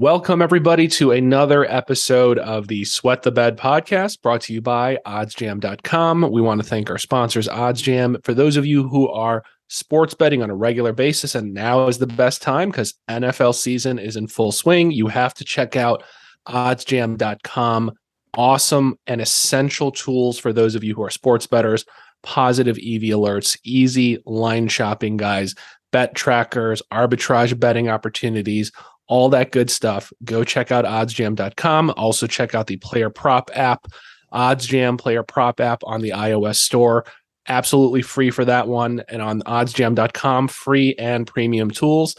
Welcome, everybody, to another episode of the Sweat the Bed podcast brought to you by OddsJam.com. We want to thank our sponsors, OddsJam. For those of you who are sports betting on a regular basis, and now is the best time because NFL season is in full swing, you have to check out OddsJam.com. Awesome and essential tools for those of you who are sports bettors, positive EV alerts, easy line shopping, guys, bet trackers, arbitrage betting opportunities, all that good stuff. Go check out oddsjam.com. Also check out the player prop app, OddsJam player prop app on the iOS store. Absolutely free for that one. And on oddsjam.com, free and premium tools.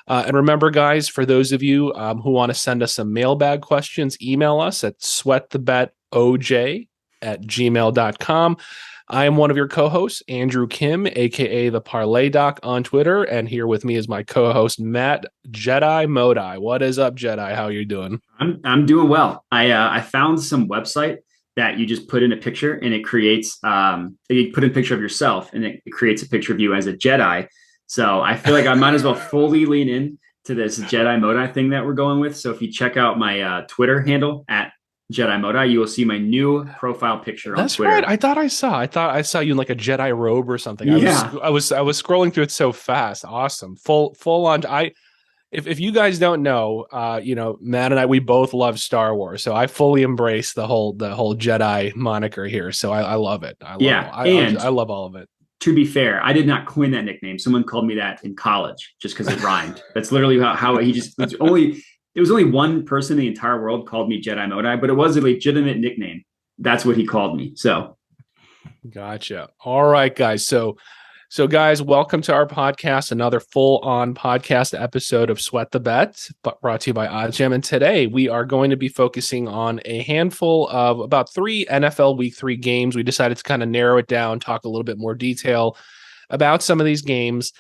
And remember, guys, for those of you who want to send us some mailbag questions, email us at sweatthebetoj@gmail.com. I am one of your co-hosts, Andrew Kim, aka the ParlayDoc on Twitter, and here with me is my co-host Matt Jedi Modi. What is up, Jedi? How are you doing? I'm doing well. I found some website that you just put in a picture and it creates you put in a picture of yourself and it creates a picture of you as a Jedi. So I feel like I might as well fully lean in to this Jedi Modi thing that we're going with. So if you check out my Twitter handle at Jedi Modi, you will see my new profile picture on Twitter. That's right. I thought I saw you in like a Jedi robe or something. Yeah. I was scrolling through it so fast. Awesome. Full on. If you guys don't know, Matt and I, we both love Star Wars. So I fully embrace the whole Jedi moniker here. So I love it. I love all of it. To be fair, I did not coin that nickname. Someone called me that in college just because it rhymed. That's literally how he just it was only one person in the entire world called me Jedi Modi, but it was a legitimate nickname. That's what he called me. So, gotcha. All right, guys. So guys, welcome to our podcast. Another full-on podcast episode of Sweat the Bet, brought to you by OddsJam. And today we are going to be focusing on a handful of about 3 NFL Week 3 games. We decided to kind of narrow it down, talk a little bit more detail about some of these games.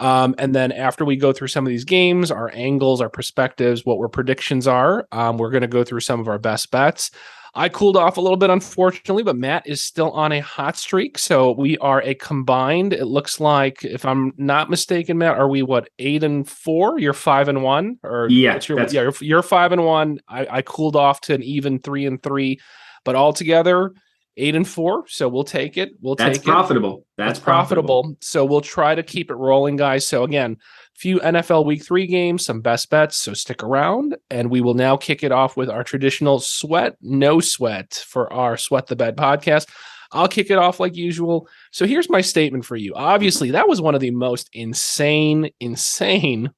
And then after we go through some of these games, our angles, our perspectives, what our predictions are, we're going to go through some of our best bets. I cooled off a little bit, unfortunately, but Matt is still on a hot streak. So we are a combined, it looks like, if I'm not mistaken, Matt, are we 8-4? You're 5-1? Or yeah, you're 5-1. I cooled off to an even 3-3, but altogether 8-4, so we'll take it. That's profitable. That's profitable. So we'll try to keep it rolling, guys. So again, few NFL Week 3 games, some best bets. So stick around, and we will now kick it off with our traditional sweat, no sweat for our Sweat the Bed podcast. I'll kick it off like usual. So here's my statement for you. Obviously, that was one of the most insane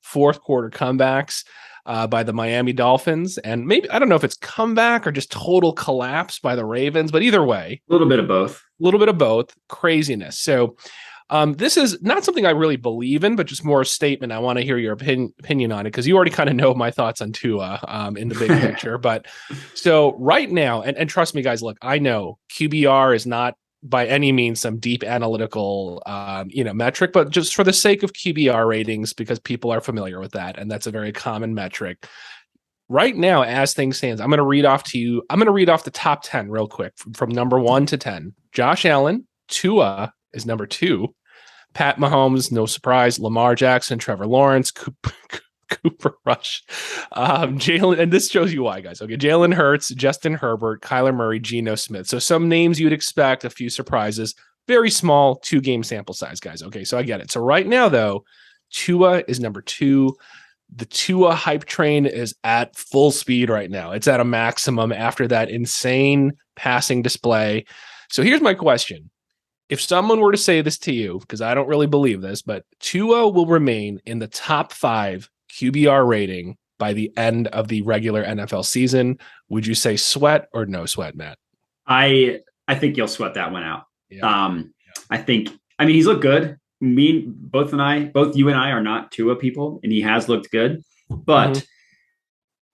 fourth quarter comebacks by the Miami Dolphins. And maybe, I don't know if it's comeback or just total collapse by the Ravens, but either way. A little bit of both. Craziness. So this is not something I really believe in, but just more a statement. I want to hear your opinion on it because you already kind of know my thoughts on Tua in the big picture. But so right now, and trust me, guys, look, I know QBR is not by any means some deep analytical, metric, but just for the sake of QBR ratings, because people are familiar with that. And that's a very common metric. Right now, as things stand, I'm going to read off the top 10 real quick from number 1 to 10. Josh Allen, Tua is number 2. Pat Mahomes, no surprise. Lamar Jackson, Trevor Lawrence, Cooper Rush, Jalen, and this shows you why, guys. Okay, Jalen Hurts, Justin Herbert, Kyler Murray, Geno Smith. So some names you'd expect, a few surprises. Very small 2-game sample size, guys. Okay, so I get it. So right now, though, Tua is number 2. The Tua hype train is at full speed right now. It's at a maximum after that insane passing display. So here's my question. If someone were to say this to you, because I don't really believe this, but Tua will remain in the top 5 QBR rating by the end of the regular NFL season, would you say sweat or no sweat, Matt? I think you'll sweat that one out. Yeah. He's looked good. Both you and I are not Tua people, and he has looked good. But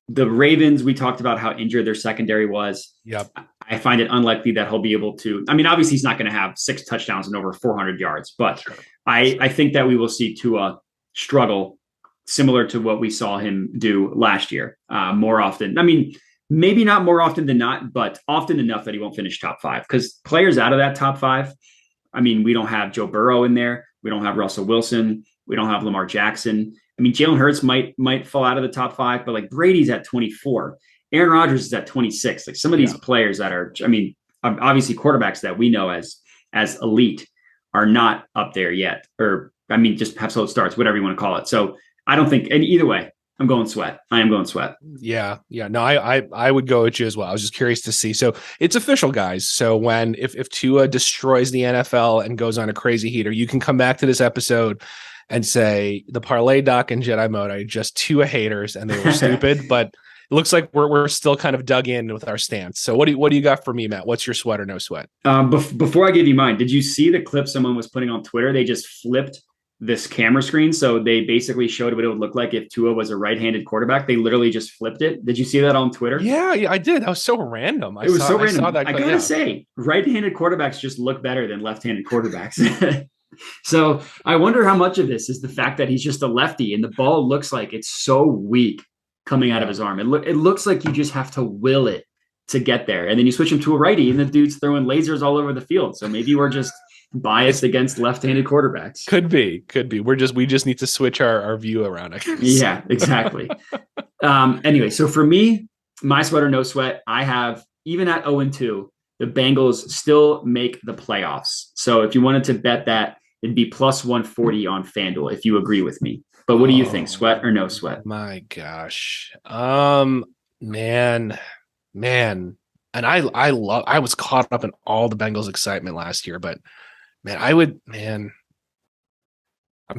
the Ravens, we talked about how injured their secondary was. Yep. I find it unlikely that he'll be able to. Obviously, he's not going to have 6 touchdowns and over 400 yards, but sure. I think that we will see Tua struggle similar to what we saw him do last year more often. Maybe not more often than not, but often enough that he won't finish top 5 because players out of that top 5. We don't have Joe Burrow in there. We don't have Russell Wilson. We don't have Lamar Jackson. I mean, Jalen Hurts might fall out of the top 5, but like Brady's at 24. Aaron Rodgers is at 26. Like some of these players that are, I mean, obviously quarterbacks that we know as elite are not up there yet. Or, I mean, just have slow starts, whatever you want to call it. So I don't think, and either way, I'm going Sweat. I am going Sweat. Yeah. No, I would go with you as well. I was just curious to see. So it's official, guys. So if Tua destroys the NFL and goes on a crazy heater, you can come back to this episode and say the ParlayDoc and Jedi mode are just Tua haters and they were stupid, but it looks like we're still kind of dug in with our stance. So what do you got for me, Matt? What's your sweat or no sweat? Before I give you mine, did you see the clip someone was putting on Twitter? They just flipped this camera screen. So they basically showed what it would look like if Tua was a right-handed quarterback. They literally just flipped it. Did you see that on Twitter? Yeah, I did. That was so random. It was so random. I gotta say, right-handed quarterbacks just look better than left-handed quarterbacks. So I wonder how much of this is the fact that he's just a lefty and the ball looks like it's so weak coming out of his arm. It looks like you just have to will it to get there. And then you switch him to a righty and the dude's throwing lasers all over the field. So maybe we're just biased against left-handed quarterbacks. Could be. We just need to switch our view around, I guess. Yeah, exactly. Anyway, so for me, my sweat or no sweat, I have, even at 0-2, the Bengals still make the playoffs. So if you wanted to bet that, it'd be plus 140 on FanDuel, if you agree with me. But what do you think? Sweat or no sweat? My gosh. Man. And I was caught up in all the Bengals excitement last year, but I'm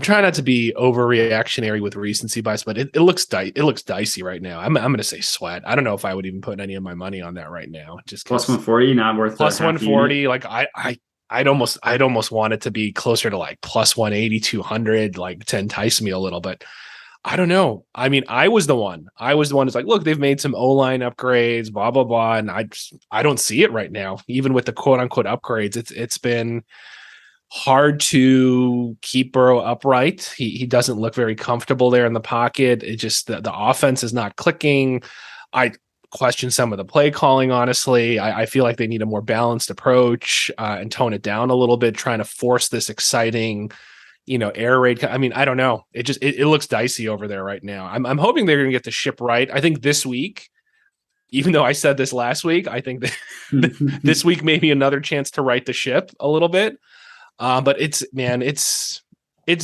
trying not to be overreactionary with recency bias, but it looks dicey right now. I'm going to say sweat. I don't know if I would even put any of my money on that right now. Just plus 140, not worth plus 140. Like I'd almost want it to be closer to like plus 180, 200, like to entice me a little, but I don't know. I mean, I was the one that's like, look, they've made some O-line upgrades, blah, blah, blah. And I don't see it right now. Even with the quote unquote upgrades, it's been hard to keep Burrow upright. He doesn't look very comfortable there in the pocket. It just, the offense is not clicking. I question some of the play calling, honestly. I feel like they need a more balanced approach and tone it down a little bit, trying to force this exciting, air raid. I mean, I don't know. It looks dicey over there right now. I'm hoping they're going to get the ship right. I think this week, even though I said this last week, I think that this week may be another chance to right the ship a little bit. But it's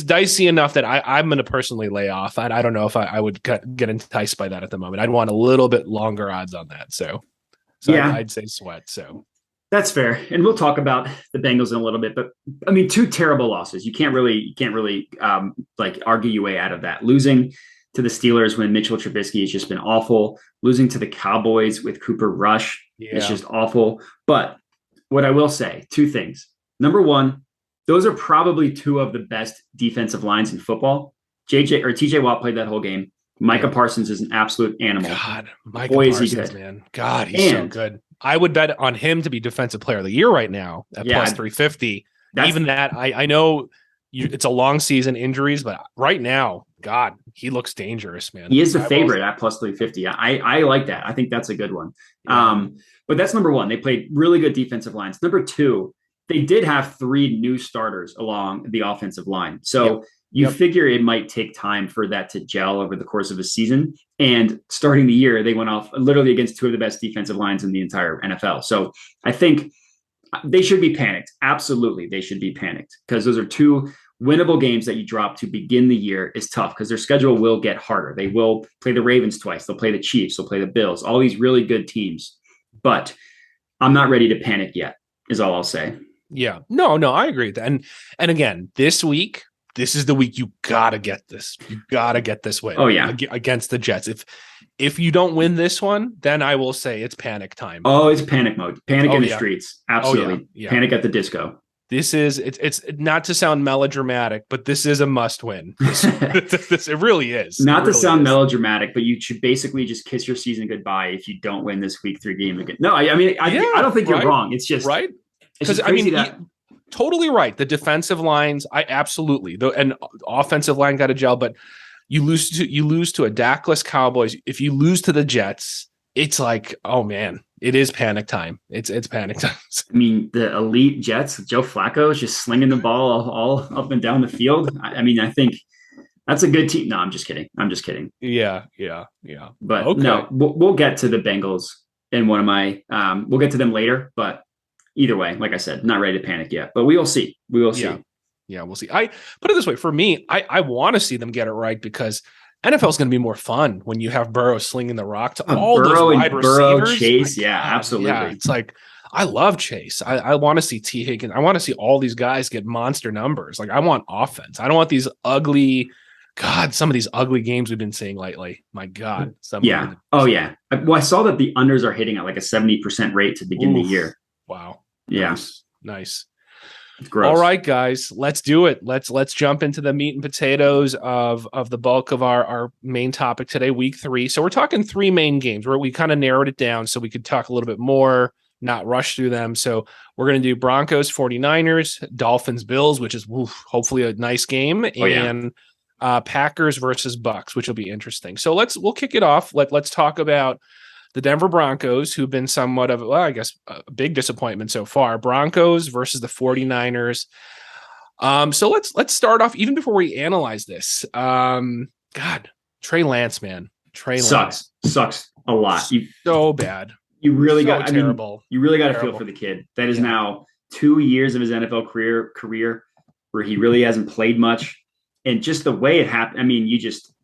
dicey enough that I'm going to personally lay off. I don't know if I would get enticed by that at the moment. I'd want a little bit longer odds on that. So yeah, I'd say sweat. So that's fair. And we'll talk about the Bengals in a little bit, but I mean, 2 terrible losses. You can't really like argue your way out of that. Losing to the Steelers when Mitchell Trubisky has just been awful. Losing to the Cowboys with Cooper Rush is just awful. But what I will say, 2 things. Number one, those are probably 2 of the best defensive lines in football. TJ Watt played that whole game. Micah Parsons is an absolute animal. God, Micah Parsons, man. God, he's so good. I would bet on him to be Defensive Player of the Year right now at plus 350. Even that, I know it's a long season, injuries, but right now, God, he looks dangerous, man. He is the favorite at plus 350. I like that. I think that's a good one. Yeah. But that's number one. They played really good defensive lines. Number 2, they did have 3 new starters along the offensive line. So you figure it might take time for that to gel over the course of a season. And starting the year, they went off literally against 2 of the best defensive lines in the entire NFL. So I think they should be panicked. Absolutely, they should be panicked because those are 2 winnable games that you drop to begin the year is tough because their schedule will get harder. They will play the Ravens twice. They'll play the Chiefs. They'll play the Bills, all these really good teams. But I'm not ready to panic yet, is all I'll say. Yeah, no, I agree with that. And again, this week, this is the week you gotta get this. You gotta get this win. Oh yeah, against the Jets. If you don't win this one, then I will say it's panic time. Oh, it's panic mode. Panic in the streets. Absolutely. Oh, yeah. Panic at the disco. This is it's not to sound melodramatic, but this is a must win. It really is. Not to sound melodramatic, but you should basically just kiss your season goodbye if you don't win this week 3 game again. No, I don't think you're wrong. It's just right. Because I mean, totally right. The defensive lines, and offensive line got to gel. But you lose to a Dakless Cowboys. If you lose to the Jets, it's like, oh man, it is panic time. It's panic time. I mean, the elite Jets, Joe Flacco is just slinging the ball all up and down the field. I mean, I think That's a good team. No, I'm just kidding. I'm just kidding. Yeah. But Okay. no, we'll get to the Bengals in one of my. We'll get to them later. But either way, like I said, not ready to panic yet. But we will see. We will see. Yeah, we'll see. I put it this way, for me, I want to see them get it right because NFL is going to be more fun when you have Burrow slinging the rock to all Burrow those wide and Burrow, receivers. Chase, yeah, absolutely. Yeah, it's like I love Chase. I want to see T. Higgins. I want to see all these guys get monster numbers. Like I want offense. I don't want these ugly. God, some of these ugly games we've been seeing lately. My God. Yeah. Oh, yeah. Well, I saw that the unders are hitting at like a 70% rate to begin the year. Wow. Yeah. Nice. Gross. All right, guys, let's do it. Let's jump into the meat and potatoes of the bulk of our main topic today, week 3. So we're talking 3 main games where we kind of narrowed it down so we could talk a little bit more, not rush through them. So we're going to do Broncos, 49ers, Dolphins, Bills, which is hopefully a nice game, and Packers versus Bucks, which will be interesting. So we'll kick it off. Let's talk about the Denver Broncos, who've been somewhat of, I guess, a big disappointment so far. Broncos versus the 49ers. So let's start off, even before we analyze this. God, Trey Lance, man. Trey Lance. Sucks a lot. So bad. You really got terrible. You really got to feel for the kid. That is now 2 years of his NFL career where he really hasn't played much. And just the way it happened, I mean,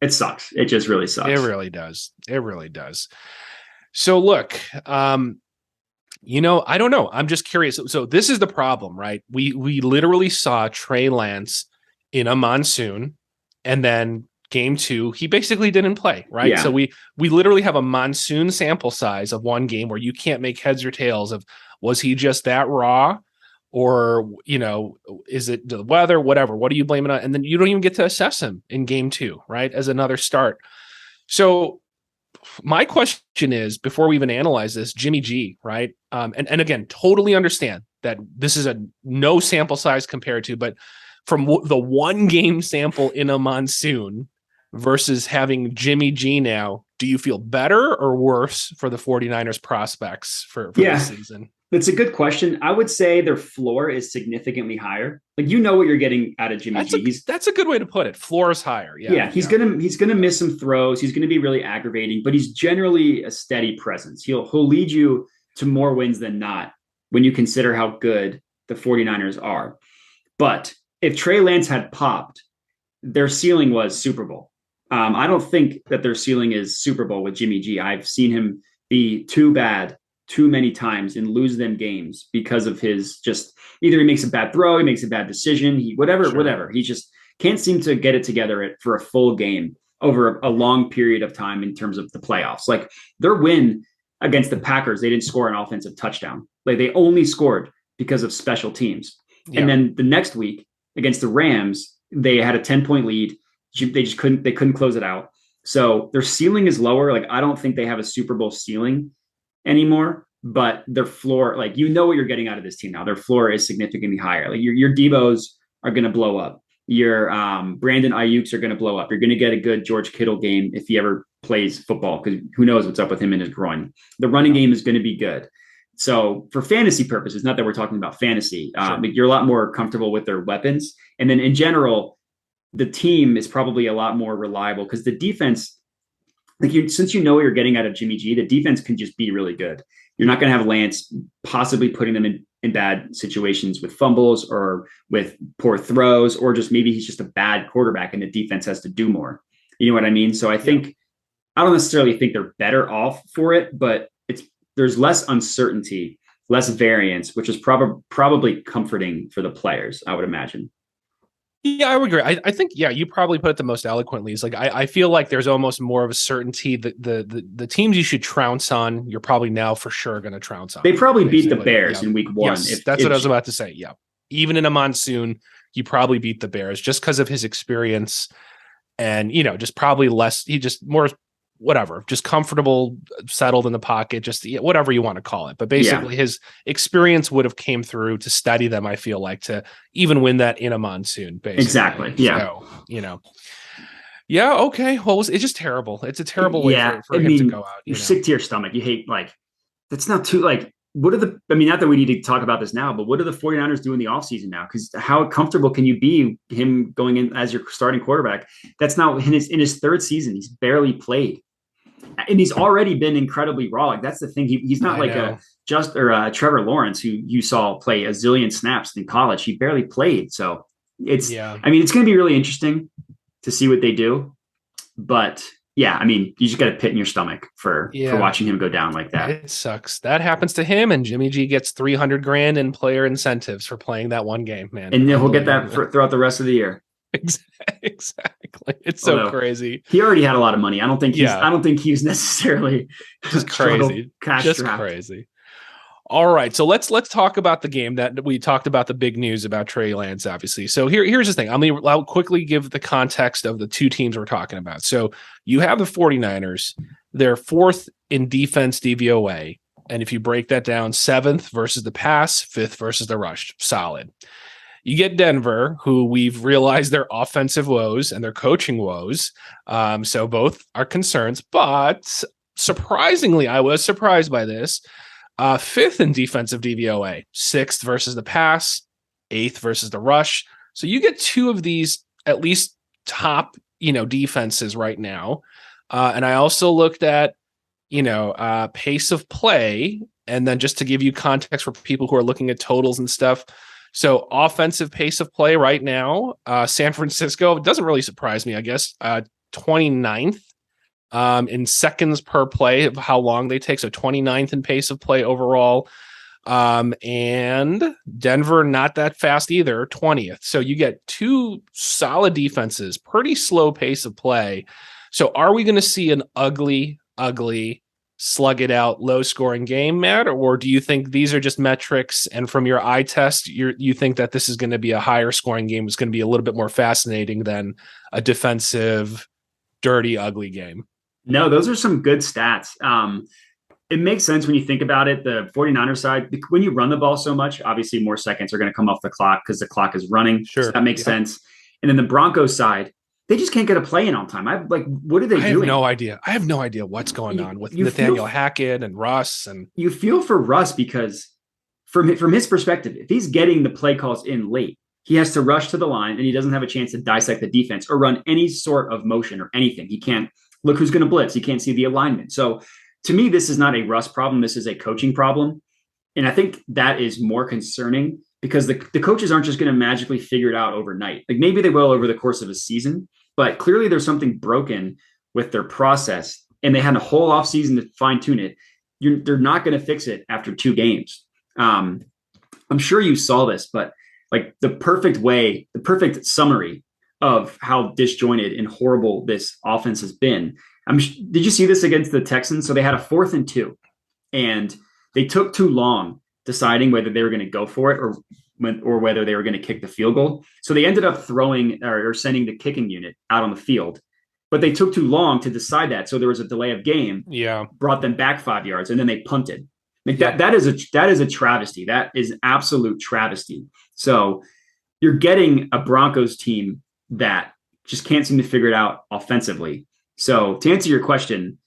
it sucks. It just really sucks. It really does. It really does. So look, I don't know. I'm just curious. So this is the problem, right? We literally saw Trey Lance in a monsoon, and then game 2, he basically didn't play, right? Yeah. So we literally have a monsoon sample size of one game where you can't make heads or tails of, was he just that raw? Or, is it the weather, whatever? What are you blaming on? And then you don't even get to assess him in game 2, right? As another start. So my question is, before we even analyze this, Jimmy G, right? And again, totally understand that this is a no sample size compared to, but from the one game sample in a monsoon versus having Jimmy G now, do you feel better or worse for the 49ers prospects for this season? It's a good question. I would say their floor is significantly higher. Like, what you're getting out of Jimmy G. That's a good way to put it. Floor is higher. Yeah. He's gonna miss some throws. He's gonna be really aggravating, but he's generally a steady presence. He'll lead you to more wins than not when you consider how good the 49ers are. But if Trey Lance had popped, their ceiling was Super Bowl. I don't think that their ceiling is Super Bowl with Jimmy G. I've seen him be too bad too many times and lose them games because of his either he makes a bad throw, he makes a bad decision, whatever. He just can't seem to get it together for a full game over a long period of time in terms of the playoffs. Like their win against the Packers, they didn't score an offensive touchdown. Like they only scored because of special teams. Yeah. And then the next week against the Rams, they had a 10-point lead. They couldn't close it out. So their ceiling is lower. Like I don't think they have a Super Bowl ceiling anymore, but their floor, like, what you're getting out of this team now. Their floor is significantly higher. Like your Devos are going to blow up. Your Brandon Ayuk's are going to blow up. You're going to get a good George Kittle game if he ever plays football, because who knows what's up with him in his groin. The running game is going to be good. So for fantasy purposes, not that we're talking about fantasy, you're a lot more comfortable with their weapons. And then in general, the team is probably a lot more reliable because the defense, since what you're getting out of Jimmy G, the defense can just be really good. You're not going to have Lance possibly putting them in bad situations with fumbles or with poor throws, or just maybe he's just a bad quarterback and the defense has to do more. You know what I mean? So I think, I don't necessarily think they're better off for it, but there's less uncertainty, less variance, which is probably comforting for the players, I would imagine. Yeah, I would agree. I think, you probably put it the most eloquently. It's like, I feel like there's almost more of a certainty that the teams you should trounce on, you're probably now for sure going to trounce on. They probably beat the Bears in week 1. Yes, that's what I was about to say. Yeah. Even in a monsoon, you probably beat the Bears just because of his experience and, just probably less, he just more, whatever, just comfortable, settled in the pocket, just whatever you want to call it. But basically his experience would have came through to study them, I feel like, to even win that in a monsoon, basically. Exactly. Yeah. So, yeah, okay. Well, it's just terrible. It's a terrible way for him to go out. You're sick to your stomach. You hate, that's not too, I mean, not that we need to talk about this now, but what do the 49ers do in the offseason now? Because how comfortable can you be him going in as your starting quarterback? That's not in his third season. He's barely played. And he's already been incredibly raw. Like that's the thing. He's not like a Trevor Lawrence who you saw play a zillion snaps in college. He barely played. So I mean, it's going to be really interesting to see what they do. But yeah, I mean, you just got a pit in your stomach for watching him go down like that. It sucks. That happens to him, and Jimmy G gets $300,000 in player incentives for playing that one game, man. And he'll get that throughout the rest of the year. Exactly. It's so crazy. He already had a lot of money. I don't think he's necessarily just crazy. Crazy. All right, so let's talk about the game that we talked about, the big news about Trey Lance, obviously. So here's the thing. I'll quickly give the context of the two teams we're talking about. So you have the 49ers. They're fourth in defense DVOA. And if you break that down, seventh versus the pass, fifth versus the rush. Solid. You get Denver, who we've realized their offensive woes and their coaching woes. So both are concerns. But surprisingly, I was surprised by this. Fifth in defensive DVOA, sixth versus the pass, eighth versus the rush. So you get two of these at least top, defenses right now. And I also looked at, pace of play. And then just to give you context for people who are looking at totals and stuff. So offensive pace of play right now, San Francisco, it doesn't really surprise me, I guess, 29th. In seconds per play of how long they take. So 29th in pace of play overall. And Denver, not that fast either, 20th. So you get two solid defenses, pretty slow pace of play. So are we going to see an ugly, slug it out, low scoring game, Matt? Or do you think these are just metrics? And from your eye test, you think that this is going to be a higher scoring game? It's going to be a little bit more fascinating than a defensive, dirty, ugly game? No, those are some good stats. It makes sense when you think about it. The 49ers side, when you run the ball so much, obviously more seconds are going to come off the clock because the clock is running. Sure. So that makes sense. And then the Broncos side, they just can't get a play in on time. What are they doing? I have no idea what's going on with Nathaniel Hackett and Russ. And you feel for Russ because from his perspective, if he's getting the play calls in late, he has to rush to the line and he doesn't have a chance to dissect the defense or run any sort of motion or anything. He can't look who's going to blitz. He can't see the alignment. So to me, this is not a Russ problem. This is a coaching problem. And I think that is more concerning because the coaches aren't just going to magically figure it out overnight. Like maybe they will over the course of a season, but clearly there's something broken with their process and they had a whole offseason to fine tune it. They're not going to fix it after 2 games. I'm sure you saw this, but like the perfect summary of how disjointed and horrible this offense has been. Did you see this against the Texans? So they had a 4th and 2, and they took too long deciding whether they were going to go for it or whether they were going to kick the field goal. So they ended up throwing or sending the kicking unit out on the field, but they took too long to decide that. So there was a delay of game. Yeah, brought them back 5 yards, and then they punted. Like that is a travesty. That is absolute travesty. So you're getting a Broncos team that just can't seem to figure it out offensively. So to answer your question,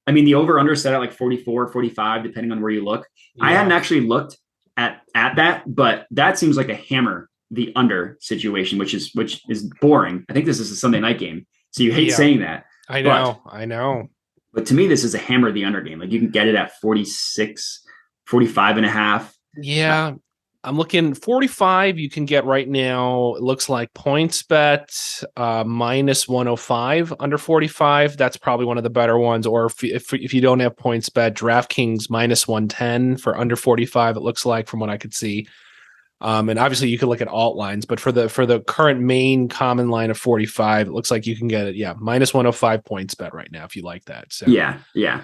I mean, the over-under set at like 44, 45, depending on where you look. Yeah. I hadn't actually looked at that, but that seems like a hammer the under situation, which is boring. I think this is a Sunday night game. So you hate saying that. I know. But to me, this is a hammer the under game. Like you can get it at 46, 45 and a half. Yeah. I'm looking 45. You can get right now. It looks like PointsBet minus 105 under 45. That's probably one of the better ones. Or if you don't have PointsBet, DraftKings minus 110 for under 45. It looks like from what I could see. And obviously you could look at alt lines, but for the current main common line of 45, it looks like you can get it. Yeah, minus 105 PointsBet right now if you like that. So yeah.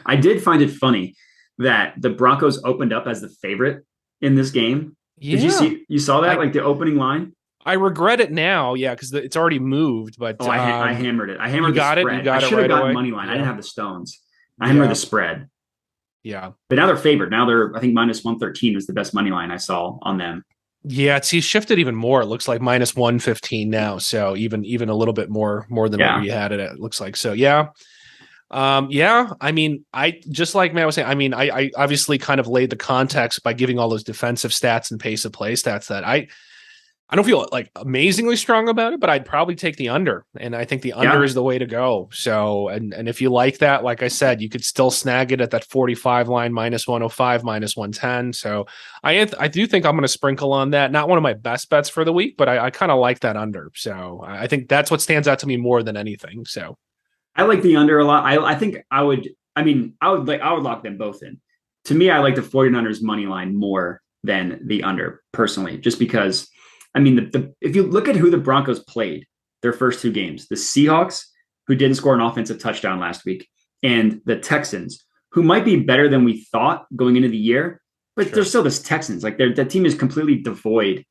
I did find it funny that the Broncos opened up as the favorite in this game. Yeah. Did you saw that, like the opening line? I regret it now, because it's already moved. But I hammered it. I hammered the spread. I should have gotten money line. Yeah. I didn't have the stones. I hammered the spread. Yeah, but now they're favored. Now they're, I think, minus 113 was the best money line I saw on them. Yeah, he's shifted even more. It looks like minus 115 now. So even a little bit more than what we had it. It looks like. So yeah. Yeah, I mean, I just like Matt was saying, I mean, I obviously kind of laid the context by giving all those defensive stats and pace of play stats that I don't feel like amazingly strong about it, but I'd probably take the under. And I think the under Yeah. is the way to go. So, and if you like that, like I said, you could still snag it at that 45 line, minus 105, minus 110. So I do think I'm going to sprinkle on that. Not one of my best bets for the week, but I kind of like that under. So I think that's what stands out to me more than anything. So I like the under a lot. I think I would lock them both in. To me, I like the 49ers money line more than the under personally, just because if you look at who the Broncos played their first two games, the Seahawks, who didn't score an offensive touchdown last week, and the Texans, who might be better than we thought going into the year, but they're still this Texans. Like that team is completely devoid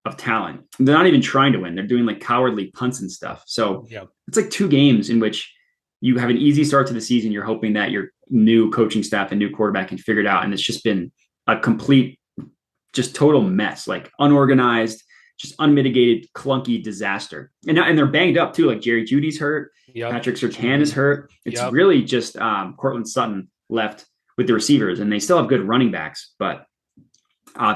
of talent. They're not even trying to win. They're doing like cowardly punts and stuff. So it's like two games in which you have an easy start to the season. You're hoping that your new coaching staff and new quarterback can figure it out. And it's just been a complete, just total mess, like unorganized, just unmitigated, clunky disaster. And they're banged up too. Like Jerry Judy's hurt. Patrick Surtain is hurt. It's really just Cortland Sutton left with the receivers, and they still have good running backs. But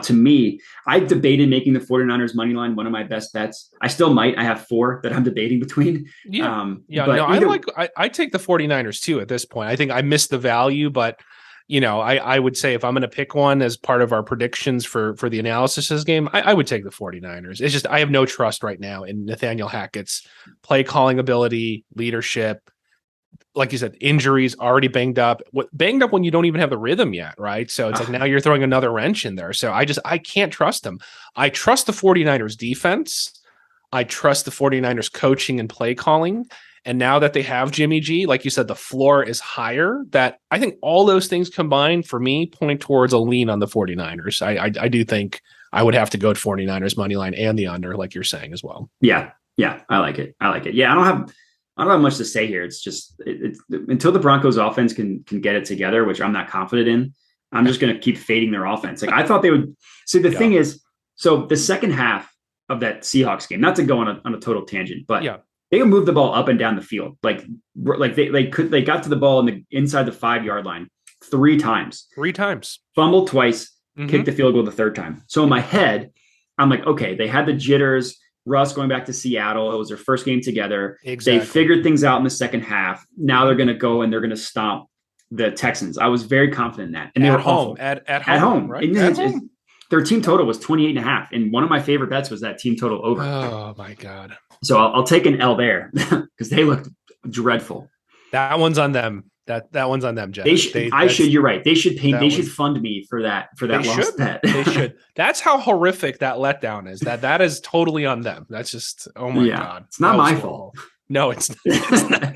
to me, I debated making the 49ers money line one of my best bets. I still might. I have four that I'm debating between. I take the 49ers too at this point. I think I missed the value, but I would say if I'm going to pick one as part of our predictions for the analysis of this game, I would take the 49ers. It's just I have no trust right now in Nathaniel Hackett's play calling ability, leadership. Like you said, injuries, already banged up. Banged up when you don't even have the rhythm yet, right? So it's like now you're throwing another wrench in there. So I can't trust them. I trust the 49ers defense. I trust the 49ers coaching and play calling. And now that they have Jimmy G, like you said, the floor is higher. That I think all those things combined for me point towards a lean on the 49ers. I do think I would have to go to 49ers money line and the under, like you're saying as well. Yeah. I like it. Yeah. I don't have much to say here. It's just it's until the Broncos offense can get it together, which I'm not confident in. I'm just going to keep fading their offense. Like I thought they would. See, the thing is, so the second half of that Seahawks game, not to go on a total tangent, but they moved the ball up and down the field. Like they got to the ball inside the 5-yard line three times, fumbled twice, kicked the field goal the third time. So in my head, I'm like, okay, they had the jitters. Russ going back to Seattle. It was their first game together. Exactly. They figured things out in the second half. Now they're going to go and they're going to stomp the Texans. I was very confident in that. And they were home. At home. Right? At home. Their team total was 28.5. And one of my favorite bets was that team total over. Oh, my God. So I'll take an L there because they looked dreadful. That one's on them. That one's on them, Jeff. You're right. They should fund me for that lost bet. They should. That's how horrific that letdown is. That is totally on them. That's just, oh my God. It's not my fault. No, it's not.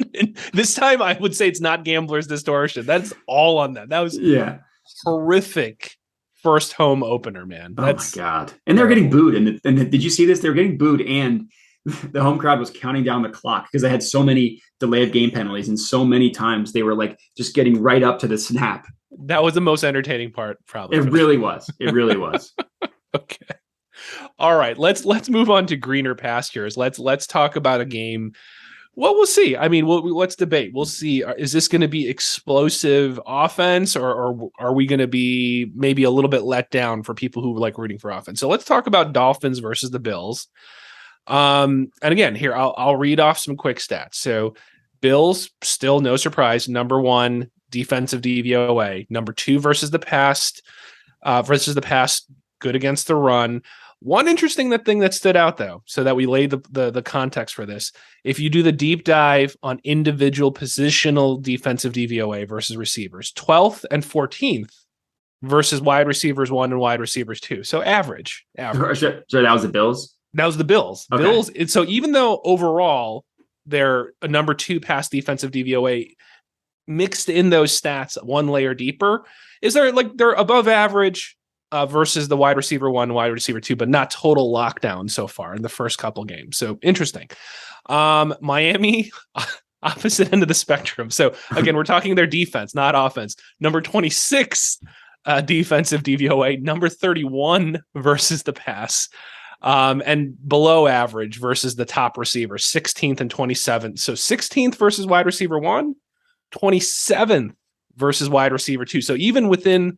This time I would say it's not Gambler's Distortion. That's all on them. That was horrific first home opener, man. Oh my God. And they're getting booed. And did you see this? They were getting booed and the home crowd was counting down the clock because they had so many delay of game penalties and so many times they were like just getting right up to the snap. That was the most entertaining part, probably. It really was. Okay. All right. Let's move on to greener pastures. Let's talk about a game. Well, we'll see. I mean, let's debate. We'll see. Is this going to be explosive offense or are we going to be maybe a little bit let down for people who like rooting for offense? So let's talk about Dolphins versus the Bills. And again, here I'll read off some quick stats. So Bills, still no surprise, number 1 defensive DVOA, number 2 versus the pass, good against the run. One interesting thing that stood out though, so that we laid the context for this. If you do the deep dive on individual positional defensive DVOA versus receivers, 12th and 14th versus wide receivers 1 and wide receivers 2. So average. So that was the Bills? That was the Bills. Okay. Bills. So even though overall they're a number 2 pass defensive DVOA, mixed in those stats one layer deeper, they're above average versus the wide receiver 1, wide receiver 2, but not total lockdown so far in the first couple games. So interesting. Miami, opposite end of the spectrum. So again, we're talking their defense, not offense. Number 26 defensive DVOA, number 31 versus the pass. And below average versus the top receiver, 16th and 27th. So 16th versus wide receiver 1, 27th versus wide receiver 2. So even within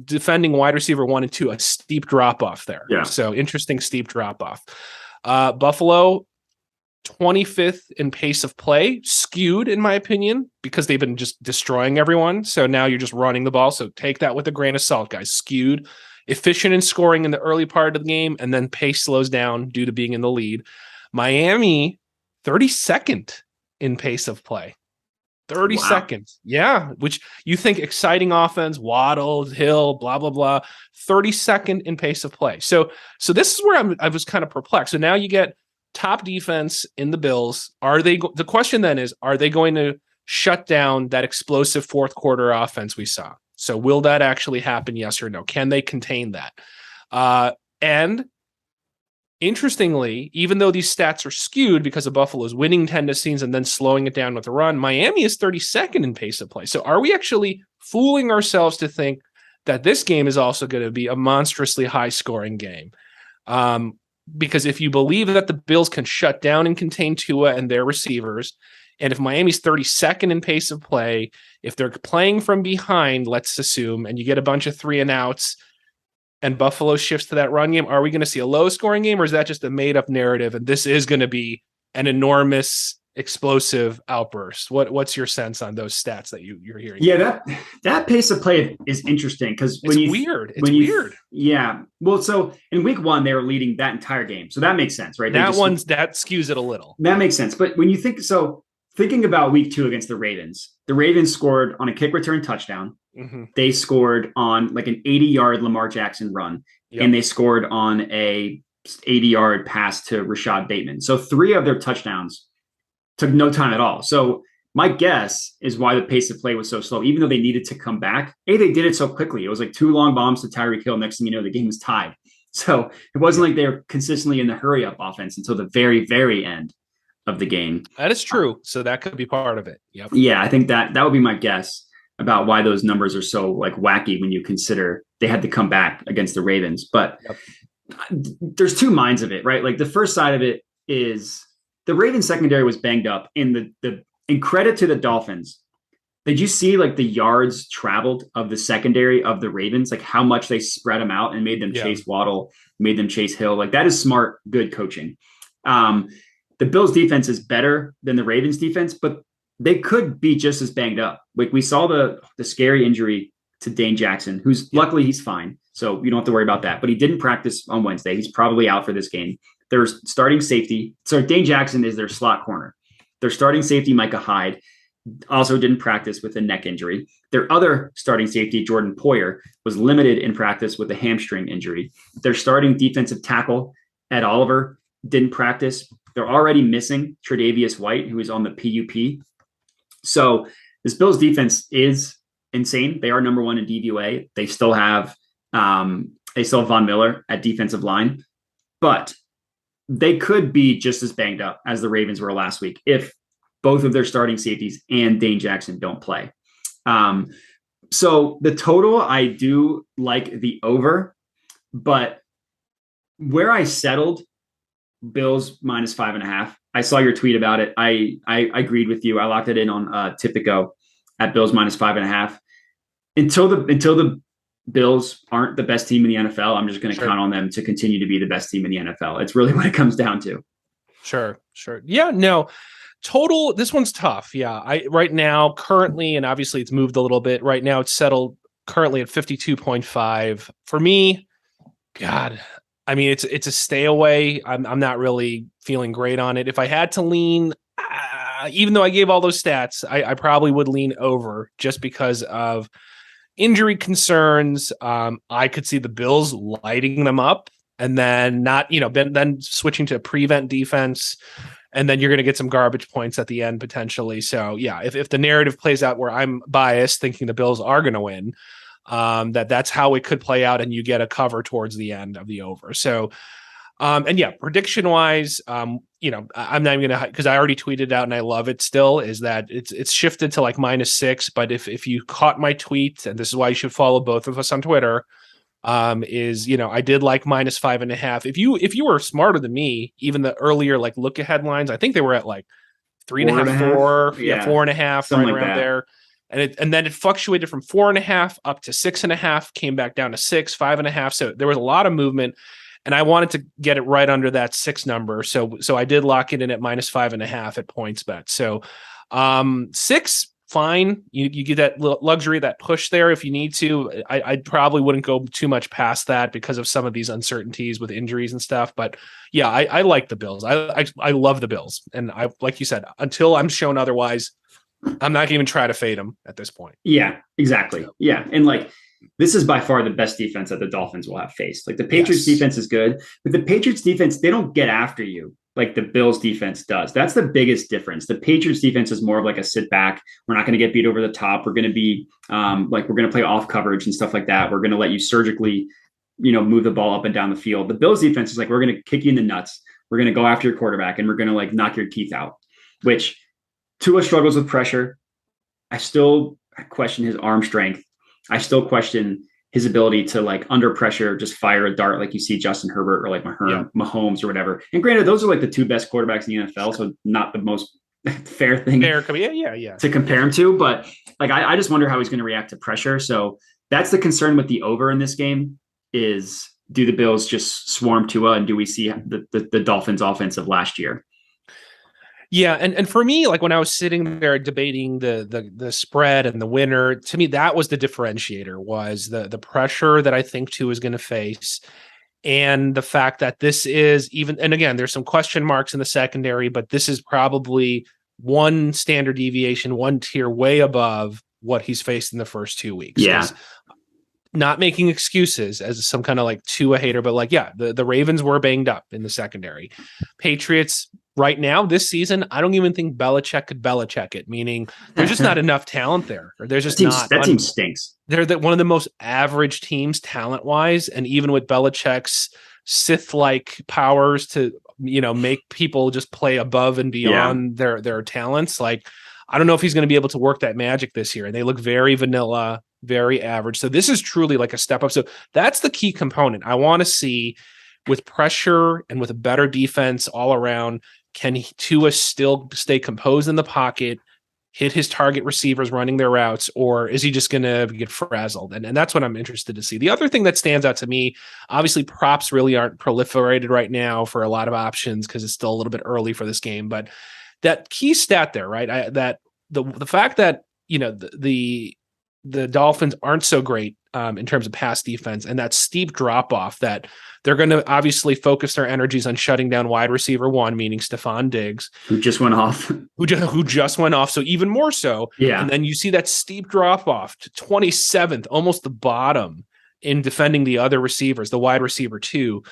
defending wide receiver 1 and 2, a steep drop off there. Yeah. So interesting steep drop off. Buffalo, 25th in pace of play, skewed in my opinion, because they've been just destroying everyone. So now you're just running the ball. So take that with a grain of salt, guys. Skewed, efficient in scoring in the early part of the game, and then pace slows down due to being in the lead. Miami, 32nd in pace of play. 32nd. Yeah. Which you think exciting offense, Waddle, Hill, blah, blah, blah. 32nd in pace of play. So this is where I was kind of perplexed. So now you get top defense in the Bills. The question then is, are they going to shut down that explosive fourth quarter offense we saw? So will that actually happen? Yes or no? Can they contain that? And interestingly, even though these stats are skewed because of Buffalo's winning tendencies and then slowing it down with a run, Miami is 32nd in pace of play. So are we actually fooling ourselves to think that this game is also going to be a monstrously high scoring game? Because if you believe that the Bills can shut down and contain Tua and their receivers, and if Miami's 32nd in pace of play, if they're playing from behind, let's assume, and you get a bunch of 3 and outs, and Buffalo shifts to that run game, are we going to see a low scoring game, or is that just a made up narrative? And this is going to be an enormous, explosive outburst. What's your sense on those stats that you're hearing? Yeah, that pace of play is interesting because it's weird. Yeah. Well, so in week 1, they were leading that entire game. So that makes sense, right? That skews it a little. That makes sense. But when you thinking about week 2 against the Ravens scored on a kick return touchdown. Mm-hmm. They scored on like an 80-yard Lamar Jackson run, and they scored on a 80-yard pass to Rashad Bateman. So 3 of their touchdowns took no time at all. So my guess is why the pace of play was so slow, even though they needed to come back. They did it so quickly. It was like 2 long bombs to Tyreek Hill. Next thing you know, the game was tied. So it wasn't like they were consistently in the hurry-up offense until the very, very end of the game. That is true. So that could be part of it. Yep. Yeah, I think that would be my guess about why those numbers are so like wacky when you consider they had to come back against the Ravens. But there's 2 minds of it, right? Like the first side of it is the Ravens secondary was banged up. In in credit to the Dolphins, did you see like the yards traveled of the secondary of the Ravens, like how much they spread them out and made them chase Waddle, made them chase Hill? Like that is smart, good coaching. The Bills defense is better than the Ravens defense, but they could be just as banged up. Like we saw the scary injury to Dane Jackson, who's luckily he's fine. So you don't have to worry about that, but he didn't practice on Wednesday. He's probably out for this game. Their starting safety. So Dane Jackson is their slot corner. Their starting safety, Micah Hyde, also didn't practice with a neck injury. Their other starting safety, Jordan Poyer, was limited in practice with a hamstring injury. Their starting defensive tackle, Ed Oliver, didn't practice. They're already missing Tre'Davious White, who is on the PUP. So this Bills defense is insane. They are number 1 in DVOA. They still have Von Miller at defensive line, but they could be just as banged up as the Ravens were last week if both of their starting safeties and Dane Jackson don't play. So the total, I do like the over, but where I settled, Bills minus 5.5. I saw your tweet about it. I agreed with you. I locked it in on Tipico at Bills minus 5.5. Until the Bills aren't the best team in the NFL, I'm just going to count on them to continue to be the best team in the NFL. It's really what it comes down to. Sure. Yeah, no. Total, this one's tough. Yeah. Right now, currently, and obviously it's moved a little bit. Right now, it's settled currently at 52.5. For me, God, I mean, it's a stay away. I'm not really feeling great on it. If I had to lean, even though I gave all those stats, I probably would lean over just because of injury concerns. I could see the Bills lighting them up and then then switching to prevent defense. And then you're going to get some garbage points at the end potentially. So yeah, if the narrative plays out where I'm biased thinking the Bills are going to win, that's how it could play out, and you get a cover towards the end of the over. So, and yeah, prediction wise, I'm not even gonna, because I already tweeted out and I love it still, is that it's shifted to like -6. But if you caught my tweet, and this is why you should follow both of us on Twitter, I did like -5.5. If you were smarter than me, even the earlier like look ahead lines, I think they were at like three and a half, four, yeah, 4.5, something right like around that. there. And then it fluctuated from 4.5 up to 6.5, came back down to 6, 5.5. So there was a lot of movement, and I wanted to get it right under that 6 number. So I did lock it in at -5.5 at PointsBet. So 6, fine. You get that luxury, that push there if you need to. I probably wouldn't go too much past that because of some of these uncertainties with injuries and stuff. But yeah, I like the Bills. I love the Bills, and I, like you said, until I'm shown otherwise, I'm not even trying to fade them at this point. Yeah, exactly. Yeah. And like, this is by far the best defense that the Dolphins will have faced. Like, the Patriots defense is good, but the Patriots defense, they don't get after you like the Bills defense does. That's the biggest difference. The Patriots defense is more of like a sit back. We're not going to get beat over the top. We're going to be we're going to play off coverage and stuff like that. We're going to let you surgically, move the ball up and down the field. The Bills defense is like, we're going to kick you in the nuts. We're going to go after your quarterback, and we're going to like knock your teeth out, which Tua struggles with pressure. I still question his arm strength. I still question his ability to, like, under pressure, just fire a dart like you see Justin Herbert or like Mahomes or whatever. And granted, those are like the 2 best quarterbacks in the NFL, so not the most fair thing to compare him to. But like, I just wonder how he's going to react to pressure. So that's the concern with the over in this game is, do the Bills just swarm Tua, and do we see the Dolphins offense of last year? Yeah, and for me, like, when I was sitting there debating the spread and the winner, to me that was the differentiator, was the pressure that I think Tua is going to face, and the fact that this is even, and again, there's some question marks in the secondary, but this is probably one standard deviation, one tier way above what he's faced in the first 2 weeks. Yeah. Not making excuses as some kind of like Tua hater, but like, yeah, the Ravens were banged up in the secondary. Patriots right now this season, I don't even think Belichick could Belichick it, meaning there's just not enough talent there. Or there's just that team stinks. They're one of the most average teams talent wise. And even with Belichick's Sith-like powers to, make people just play above and beyond their talents, like, I don't know if he's going to be able to work that magic this year. And they look very vanilla, very average. So this is truly like a step up. So that's the key component I want to see, with pressure and with a better defense all around. Can Tua still stay composed in the pocket, hit his target receivers running their routes, or is he just going to get frazzled? And that's what I'm interested to see. The other thing that stands out to me, obviously props really aren't proliferated right now for a lot of options because it's still a little bit early for this game, but that key stat there, right? That the fact that, the Dolphins aren't so great in terms of pass defense, and that steep drop off, that they're going to obviously focus their energies on shutting down wide receiver 1, meaning Stephon Diggs, who just went off, who just went off. So even more so. Yeah. And then you see that steep drop off to 27th, almost the bottom in defending the other receivers, the wide receiver 2.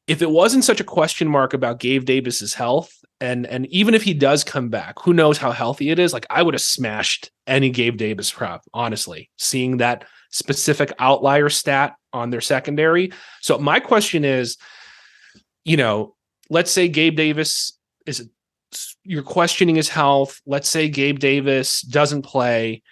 If it wasn't such a question mark about Gabe Davis's health, and even if he does come back, who knows how healthy it is, like, I would have smashed any Gabe Davis prop, honestly, seeing that specific outlier stat on their secondary. So my question is, let's say Gabe Davis you're questioning his health. Let's say Gabe Davis doesn't play,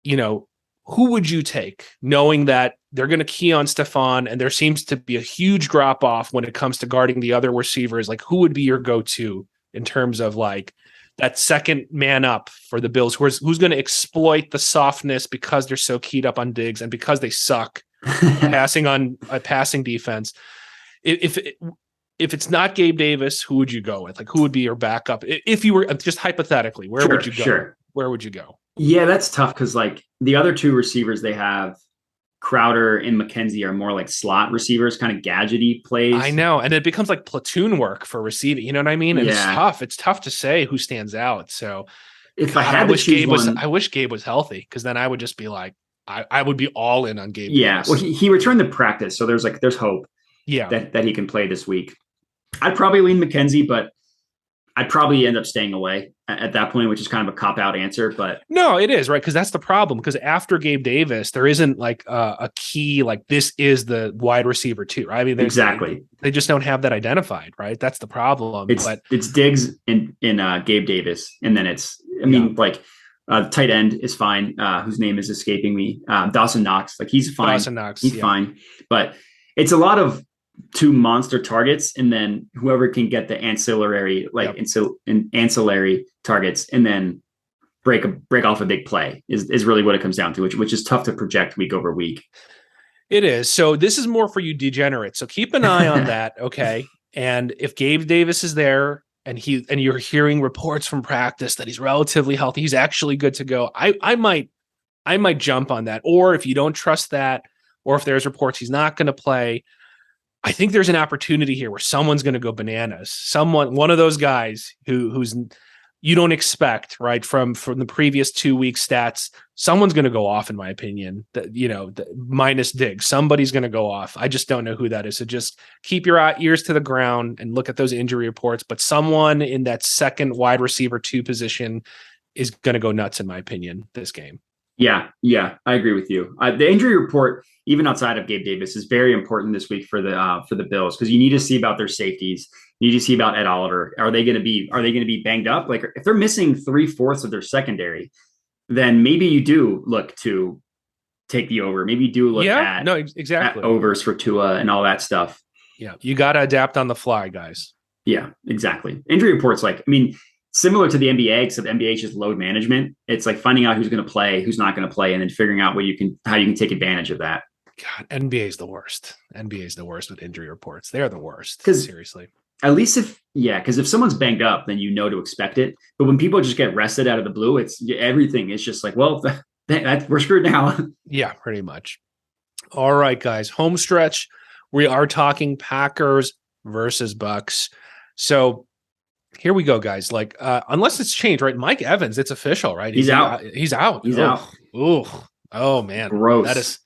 who would you take, knowing that they're going to key on Stephon and there seems to be a huge drop off when it comes to guarding the other receivers? Like, who would be your go-to in terms of like that second man up for the Bills? Who's going to exploit the softness because they're so keyed up on Diggs and because they suck passing on a passing defense? If it's not Gabe Davis, who would you go with? Like, who would be your backup? If you were, just hypothetically, where would you go? Sure. Where would you go? Yeah, that's tough because like the other 2 receivers they have, Crowder and McKenzie, are more like slot receivers, kind of gadgety plays. I know. And it becomes like platoon work for receiving. You know what I mean? And it's tough to say who stands out. So I wish Gabe was healthy, because then I would just be like, I would be all in on Gabe. Yeah. Davis. Well, he returned to practice. So there's hope. Yeah. That he can play this week. I'd probably lean McKenzie, but I'd probably end up staying away at that point, which is kind of a cop-out answer. But no, it is, right? Because that's the problem. Because after Gabe Davis, there isn't like a key, like this is the wide receiver 2, right? I mean, exactly. They just don't have that identified, right? That's the problem. It's Diggs in Gabe Davis, and then tight end is fine. Whose name is escaping me? Dawson Knox. Like, he's fine. Dawson Knox. He's fine. But it's a lot of two monster targets, and then whoever can get the ancillary ancillary targets, and then break off a big play is really what it comes down to, which is tough to project week over week. It is. So this is more for you degenerates. So keep an eye on that. Okay. And if Gabe Davis is there and you're hearing reports from practice that he's relatively healthy, he's actually good to go, I might jump on that. Or if you don't trust that, or if there's reports he's not going to play, I think there's an opportunity here where someone's going to go bananas. One of those guys who's you don't expect, right, from the previous 2 week stats, someone's going to go off, in my opinion. Minus Diggs, somebody's going to go off. I just don't know who that is. So just keep your ears to the ground and look at those injury reports. But someone in that second wide receiver 2 position is going to go nuts, in my opinion, this game. Yeah, I agree with you. The injury report, even outside of Gabe Davis, is very important this week for the Bills, because you need to see about their safeties. You need to see about Ed Oliver. Are they going to be banged up? Like, if they're missing 3/4 of their secondary, then maybe you do look to take the over. Maybe you do look at overs for Tua and all that stuff. Yeah, you got to adapt on the fly, guys. Yeah, exactly. Injury reports, similar to the NBA, except NBA is just load management. It's like finding out who's going to play, who's not going to play, and then figuring out how you can take advantage of that. God, NBA is the worst. NBA is the worst with injury reports. They're the worst. Seriously. At least because if someone's banged up, then you know to expect it. But when people just get rested out of the blue, everything is just like, well, we're screwed now. Yeah, pretty much. All right, guys. Home stretch. We are talking Packers versus Bucks. So here we go, guys. Unless it's changed, right? Mike Evans, it's official, right? He's out. He's out. He's out. Ooh. Oh, man. Gross.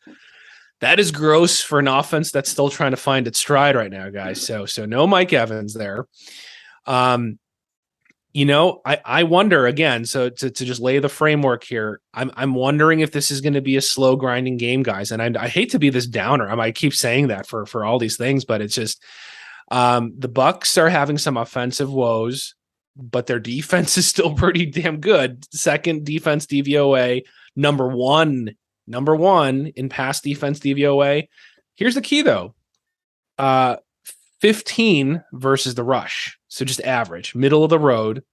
That is gross for an offense that's still trying to find its stride right now, guys. So no Mike Evans there. I wonder again, so to just lay the framework here, I'm wondering if this is going to be a slow grinding game, guys. And I hate to be this downer. I keep saying that for all these things, but it's just the Bucks are having some offensive woes, but their defense is still pretty damn good. Second defense DVOA, number one in pass defense DVOA. Here's the key though. 15 versus the rush. So just average, middle of the road,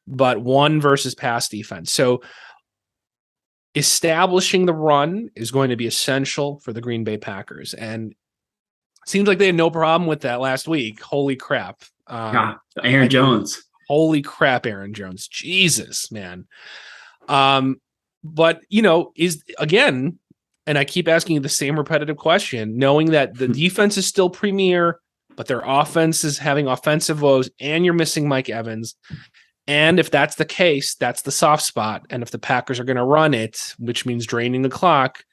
but 1 versus pass defense. So establishing the run is going to be essential for the Green Bay Packers. And it seems like they had no problem with that last week. Holy crap. Aaron Jones. Holy crap, Aaron Jones. Jesus, man. But, is again, and I keep asking you the same repetitive question, knowing that the defense is still premier, but their offense is having offensive woes, and you're missing Mike Evans. And if that's the case, that's the soft spot. And if the Packers are going to run it, which means draining the clock,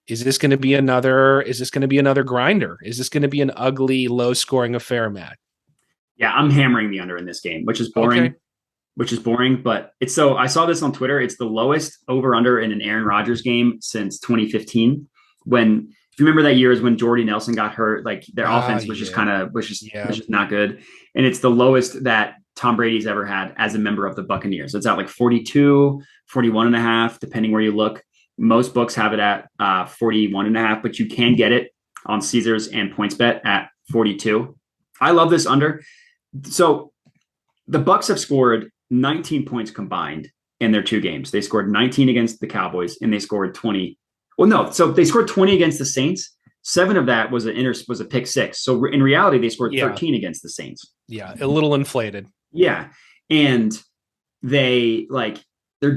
is this going to be another grinder? Is this going to be an ugly, low-scoring affair, Matt? Yeah, I'm hammering the under in this game, which is boring. Okay. But it's so I saw this on Twitter. It's the lowest over under in an Aaron Rodgers game since 2015. If you remember that year is when Jordy Nelson got hurt, like their offense was just not good. And it's the lowest that Tom Brady's ever had as a member of the Buccaneers. It's at like 42, 41.5, depending where you look. Most books have it at 41.5, but you can get it on Caesars and PointsBet at 42. I love this under. So the Bucks have scored 19 points combined in their 2 games. They scored 19 against the Cowboys and they scored 20. Well, no. So they scored 20 against the Saints. 7 of that was a pick 6. So in reality, they scored 13 against the Saints. Yeah. A little inflated. Yeah. And their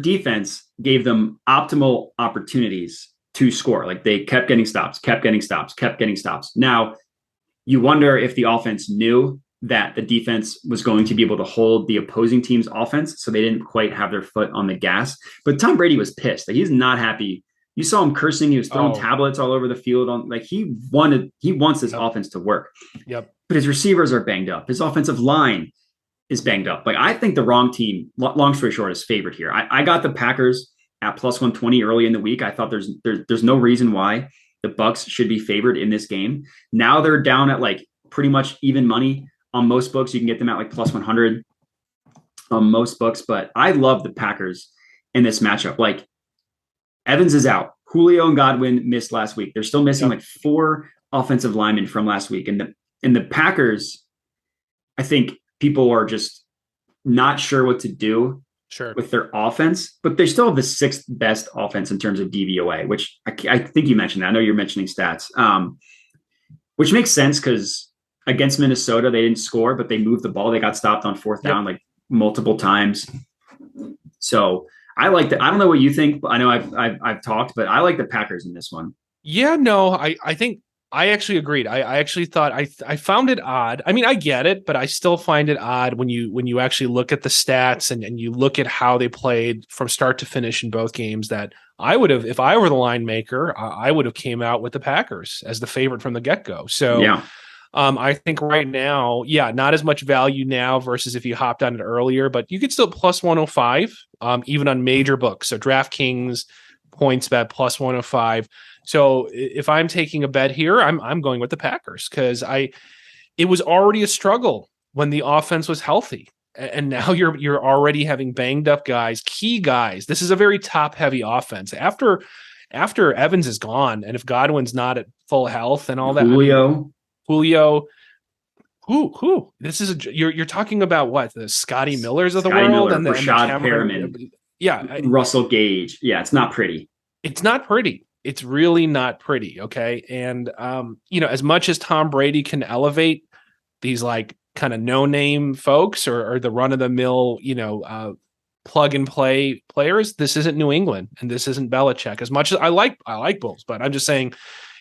defense gave them optimal opportunities to score. Like they kept getting stops. Now you wonder if the offense knew that the defense was going to be able to hold the opposing team's offense, so they didn't quite have their foot on the gas. But Tom Brady was pissed. Like, he's not happy. You saw him cursing. He was throwing tablets all over the field. He wants this offense to work. Yep. But his receivers are banged up. His offensive line is banged up. Like, I think the wrong team, long story short, is favored here. I got the Packers at plus 120 early in the week. I thought there's no reason why the Bucks should be favored in this game. Now they're down at like pretty much even money. On most books, you can get them at like plus 100 on most books. But I love the Packers in this matchup. Like, Evans is out. Julio and Godwin missed last week. They're still missing like 4 offensive linemen from last week. And And the Packers, I think people are just not sure what to do with their offense, but they still have the 6th best offense in terms of DVOA, which I think you mentioned that. I know you're mentioning stats, which makes sense because against Minnesota, they didn't score, but they moved the ball. They got stopped on 4th down like multiple times. So I like that. I don't know what you think, but I know I've talked, but I like the Packers in this one. Yeah, no, I think I actually agreed. I actually thought I found it odd. I mean, I get it, but I still find it odd when you actually look at the stats and you look at how they played from start to finish in both games, that I would have, if I were the line maker, I would have came out with the Packers as the favorite from the get-go. So yeah. I think right now, not as much value now versus if you hopped on it earlier, but you could still plus 105, even on major books. So DraftKings, PointsBet plus 105. So if I'm taking a bet here, I'm going with the Packers because it was already a struggle when the offense was healthy, and now you're already having banged up guys, key guys. This is a very top heavy offense. After Evans is gone, and if Godwin's not at full health and all that, Julio. Who? This is you're talking about what, the Scotty Millers of the world, and Rashad Perriman. Yeah, Russell Gage. Yeah, it's not pretty. It's not pretty. It's really not pretty. Okay. And, as much as Tom Brady can elevate these like kind of no name folks or the run of the mill, plug and play players, this isn't New England and this isn't Belichick. As much as I like Bulls, but I'm just saying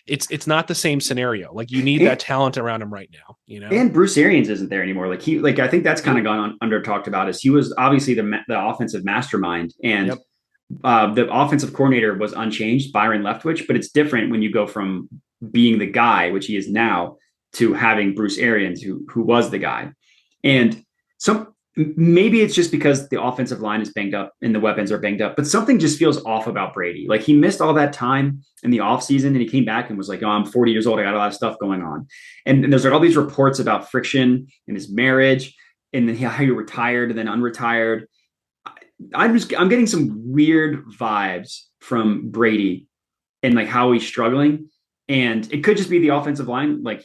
it's not the same scenario. Like you need that talent around him right now, And Bruce Arians isn't there anymore. Like I think that's kind of gone on under talked about, is he was obviously the offensive mastermind, and the offensive coordinator was unchanged, Byron Leftwich, but it's different when you go from being the guy, which he is now, to having Bruce Arians, who was the guy. And so maybe it's just because the offensive line is banged up and the weapons are banged up, but something just feels off about Brady. Like he missed all that time in the offseason and he came back and was like, oh, I'm 40 years old. I got a lot of stuff going on. And there's like all these reports about friction in his marriage and then how he retired and then unretired. I'm getting some weird vibes from Brady and like how he's struggling. And it could just be the offensive line. Like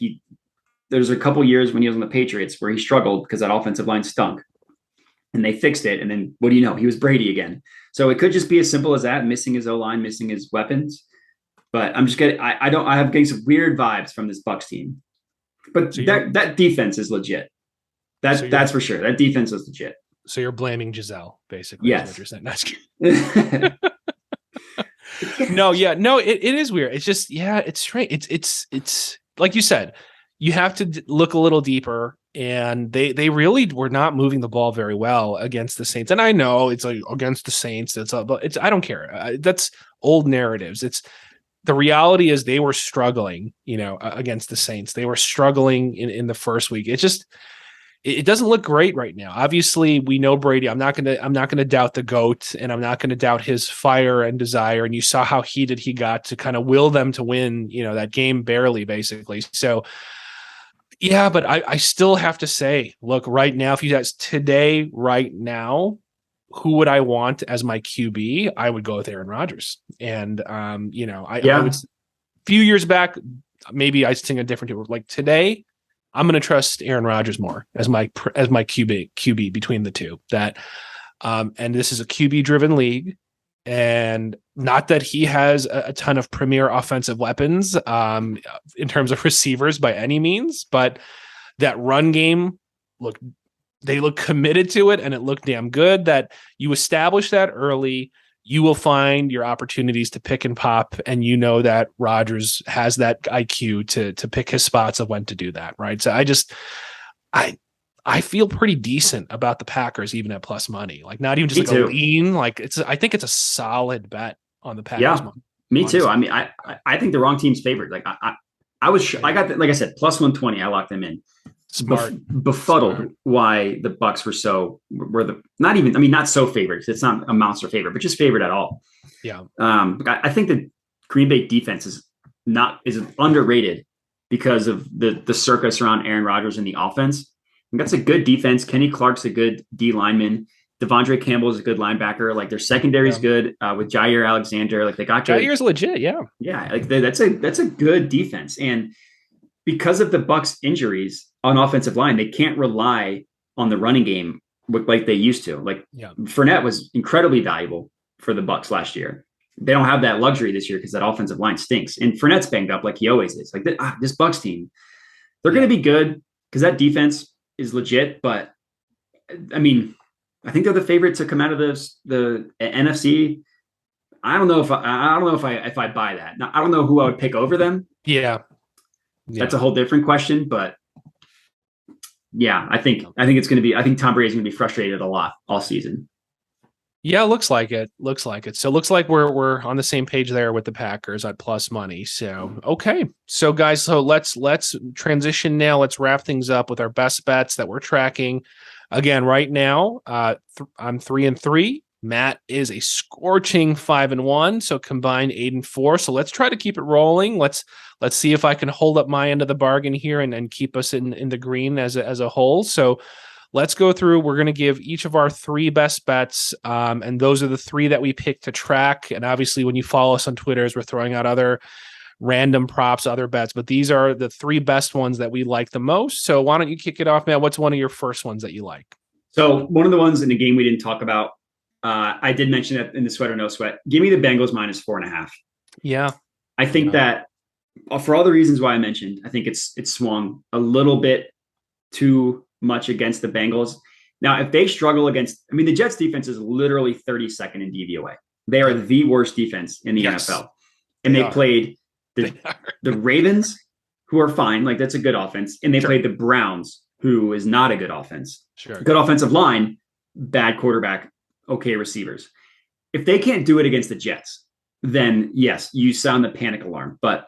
there's a couple years when he was on the Patriots where he struggled because that offensive line stunk and they fixed it. And then what do you know? He was Brady again. So it could just be as simple as that, missing his O-line, missing his weapons. But I'm just getting, I have getting some weird vibes from this Bucs team, but so that defense is legit. That's for sure. That defense is legit. So you're blaming Giselle, basically. Yes. Is what you're saying. No, it is weird. It's just, it's strange. It's like you said, you have to look a little deeper, and they really were not moving the ball very well against the Saints. And I know it's like against the Saints, but I don't care. That's old narratives. It's the reality is they were struggling, against the Saints. They were struggling in the first week. It doesn't look great right now. Obviously, we know Brady. I'm not gonna doubt the GOAT, and I'm not gonna doubt his fire and desire. And you saw how heated he got to kind of will them to win, that game barely, basically. So, but I still have to say, look, right now, if you guys today, right now, who would I want as my QB? I would go with Aaron Rodgers. And I would, a few years back, maybe I sing a different tune. Like today, I'm going to trust Aaron Rodgers more as my QB between the two. That, and this is a QB driven league, and not that he has a ton of premier offensive weapons in terms of receivers by any means, but that run game, they look committed to it, and it looked damn good. That you establish that early, you will find your opportunities to pick and pop, and that Rodgers has that IQ to pick his spots of when to do that, right? So I feel pretty decent about the Packers even at plus money, like not even just a lean. Like I think it's a solid bet on the Packers. Yeah, me too. I mean, I think the wrong team's favored. Like I got like I said, plus 120. I locked them in. Smart. Befuddled why the Bucs were not so favored. It's not a monster favorite, but just favored at all. Yeah. I think the Green Bay defense is underrated because of the circus around Aaron Rodgers and the offense. And that's a good defense. Kenny Clark's a good D lineman. Devondre Campbell is a good linebacker. Like their secondary is good with Jair Alexander. Like they got Jair's legit. Yeah. Yeah. Like that's a good defense. And because of the Bucs injuries on offensive line, they can't rely on the running game like they used to. Like Fournette was incredibly valuable for the Bucs last year. They don't have that luxury this year because that offensive line stinks. And Fournette's banged up like he always is. Like this Bucs team, they're going to be good because that defense is legit. But I mean, I think they're the favorite to come out of the NFC. I don't know if I buy that. Now, I don't know who I would pick over them. Yeah. That's a whole different question, but yeah, I think it's going to be, I think Tom Brady's going to be frustrated a lot all season. Yeah, looks like it. So it looks like we're on the same page there with the Packers at plus money. So, okay. So guys, so let's transition now. Let's wrap things up with our best bets that we're tracking. Again, right now, I'm 3-3. Matt is a scorching 5-1, so combined 8-4. So let's try to keep it rolling. Let's see if I can hold up my end of the bargain here and keep us in the green as a whole. So let's go through. We're going to give each of our 3 best bets, and those are the 3 that we pick to track. And obviously, when you follow us on Twitter, as we're throwing out other random props, other bets, but these are the 3 best ones that we like the most. So why don't you kick it off, Matt? What's one of your first ones that you like? So one of the ones in the game we didn't talk about, I did mention that in the sweat or no sweat. Give me the Bengals minus 4.5. Yeah. I think that for all the reasons why I mentioned, I think it's swung a little bit too much against the Bengals. Now, if they struggle against, I mean, the Jets defense is literally 32nd in DVOA. They are the worst defense in the NFL. And they played the Ravens, who are fine. Like, that's a good offense. And they played the Browns, who is not a good offense. Good offensive line, bad quarterback, okay receivers. If they can't do it against the Jets, then yes, you sound the panic alarm. But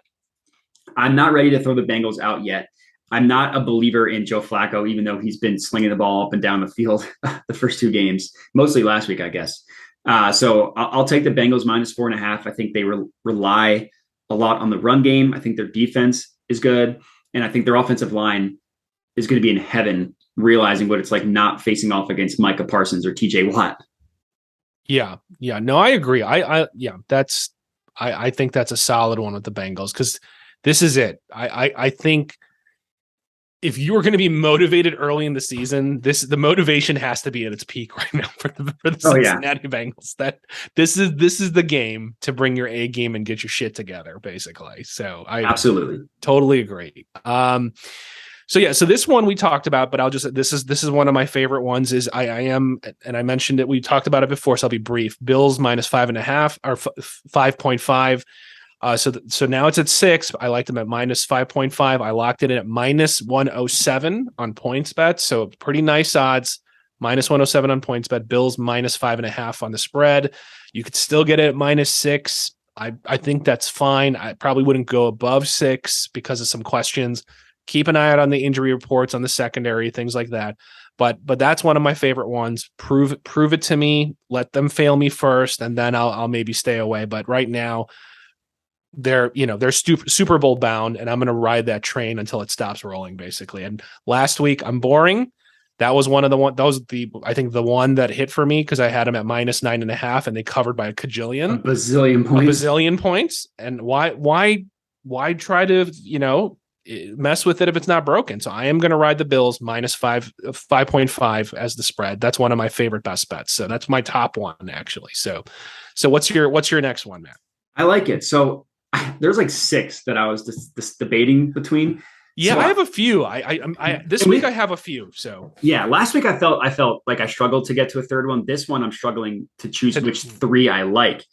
I'm not ready to throw the Bengals out yet. I'm not a believer in Joe Flacco, even though he's been slinging the ball up and down the field the first 2 games, mostly last week, I guess. So I'll take the Bengals minus 4.5. I think they rely a lot on the run game. I think their defense is good. And I think their offensive line is going to be in heaven, realizing what it's like not facing off against Micah Parsons or TJ Watt. Yeah. No, I agree. I think that's a solid one with the Bengals, because this is it. I think if you were going to be motivated early in the season, the motivation has to be at its peak right now for the Cincinnati Bengals. That this is the game to bring your A game and get your shit together, basically. So I absolutely totally agree. So this one we talked about, but this is one of my favorite ones. Is I am, and I mentioned it, we talked about it before, so I'll be brief. Bills minus 5.5 or 5.5. So now it's at 6. I liked them at minus 5.5. I locked it in at minus 107 on PointsBet. So pretty nice odds. Minus 107 on PointsBet. Bills minus 5.5 on the spread. You could still get it at minus 6. I think that's fine. I probably wouldn't go above 6 because of some questions. Keep an eye out on the injury reports on the secondary, things like that. But that's one of my favorite ones. Prove it to me. Let them fail me first, and then I'll maybe stay away. But right now, they're Super Bowl bound, and I'm going to ride that train until it stops rolling, basically. And last week, I'm boring. That was I think the one that hit for me, because I had them at minus 9.5, and they covered by a bazillion points. And why try to mess with it if it's not broken? So I am going to ride the Bills minus 5.5 as the spread. That's one of my favorite best bets. So that's my top one, actually. So what's your next one, Matt? I like it. So there's like 6 that I was just debating between. Yeah, so I have a few. This week I have a few. So yeah, last week I felt like I struggled to get to a third one. This one I'm struggling to choose which 3 I like.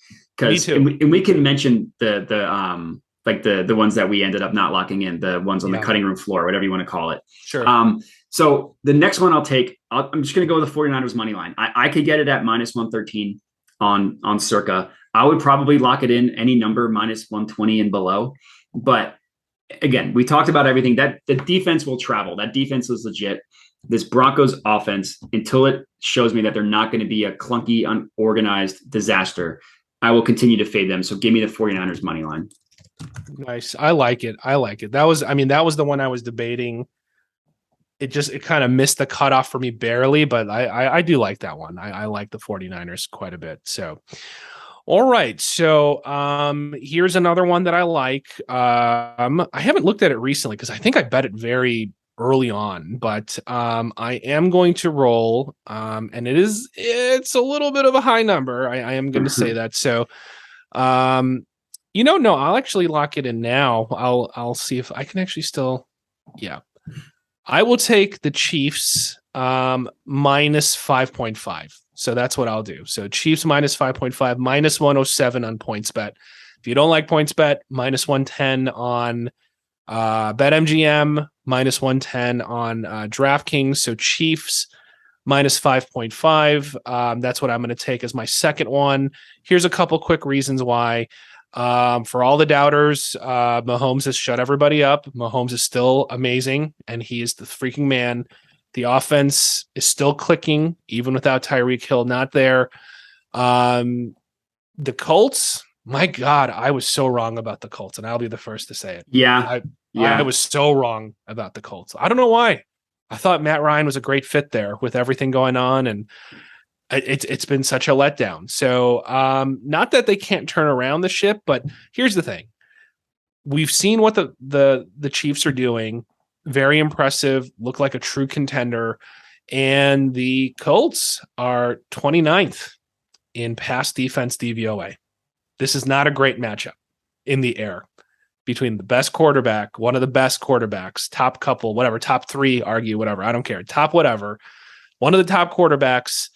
Me too. And we can mention the ones that we ended up not locking in, the ones on the cutting room floor, whatever you want to call it. Sure. So the next one I'm just going to go with the 49ers money line. I could get it at minus 113 on Circa. I would probably lock it in any number minus 120 and below. But again, we talked about everything. That the defense will travel. That defense is legit. This Broncos offense, until it shows me that they're not going to be a clunky, unorganized disaster, I will continue to fade them. So give me the 49ers money line. Nice. I like it. That was the one I was debating. It kind of missed the cutoff for me barely, but I do like that one. I like the 49ers quite a bit. So, All right. So here's another one that I like. I haven't looked at it recently because I think I bet it very early on, but I am going to roll. And it's a little bit of a high number. I am going to say that. So no, I'll actually lock it in now. I'll see if I can actually still, yeah. I will take the Chiefs minus 5.5. So that's what I'll do. So Chiefs minus 5.5, minus 107 on PointsBet. If you don't like PointsBet, minus 110 on BetMGM, minus 110 on DraftKings. So Chiefs minus 5.5. That's what I'm going to take as my second one. Here's a couple quick reasons why. For all the doubters, Mahomes has shut everybody up. Mahomes is still amazing, and he is the freaking man. The offense is still clicking, even without Tyreek Hill not there. The Colts, my God, I was so wrong about the Colts, and I'll be the first to say it. Yeah. I was so wrong about the Colts. I don't know why. I thought Matt Ryan was a great fit there with everything going on, and it's been such a letdown. So not that they can't turn around the ship, but here's the thing. We've seen what the Chiefs are doing. Very impressive, look like a true contender. And the Colts are 29th in pass defense DVOA. This is not a great matchup in the air between the best quarterback, one of the best quarterbacks, top couple, whatever, top three, argue, whatever. I don't care. Top whatever. One of the top quarterbacks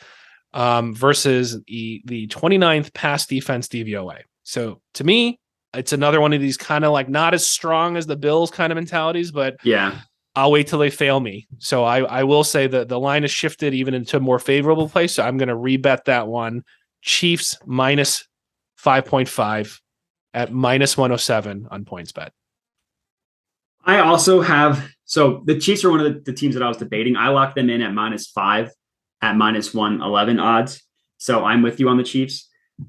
versus the 29th pass defense DVOA. So to me, it's another one of these kind of like not as strong as the Bills kind of mentalities, but yeah, I'll wait till they fail me. So I will say that the line has shifted even into a more favorable place. So I'm going to rebet that one. Chiefs minus 5.5 at minus 107 on PointsBet. I also have, so the Chiefs are one of the teams that I was debating. I locked them in at -5 at minus 111 odds. So I'm with you on the Chiefs.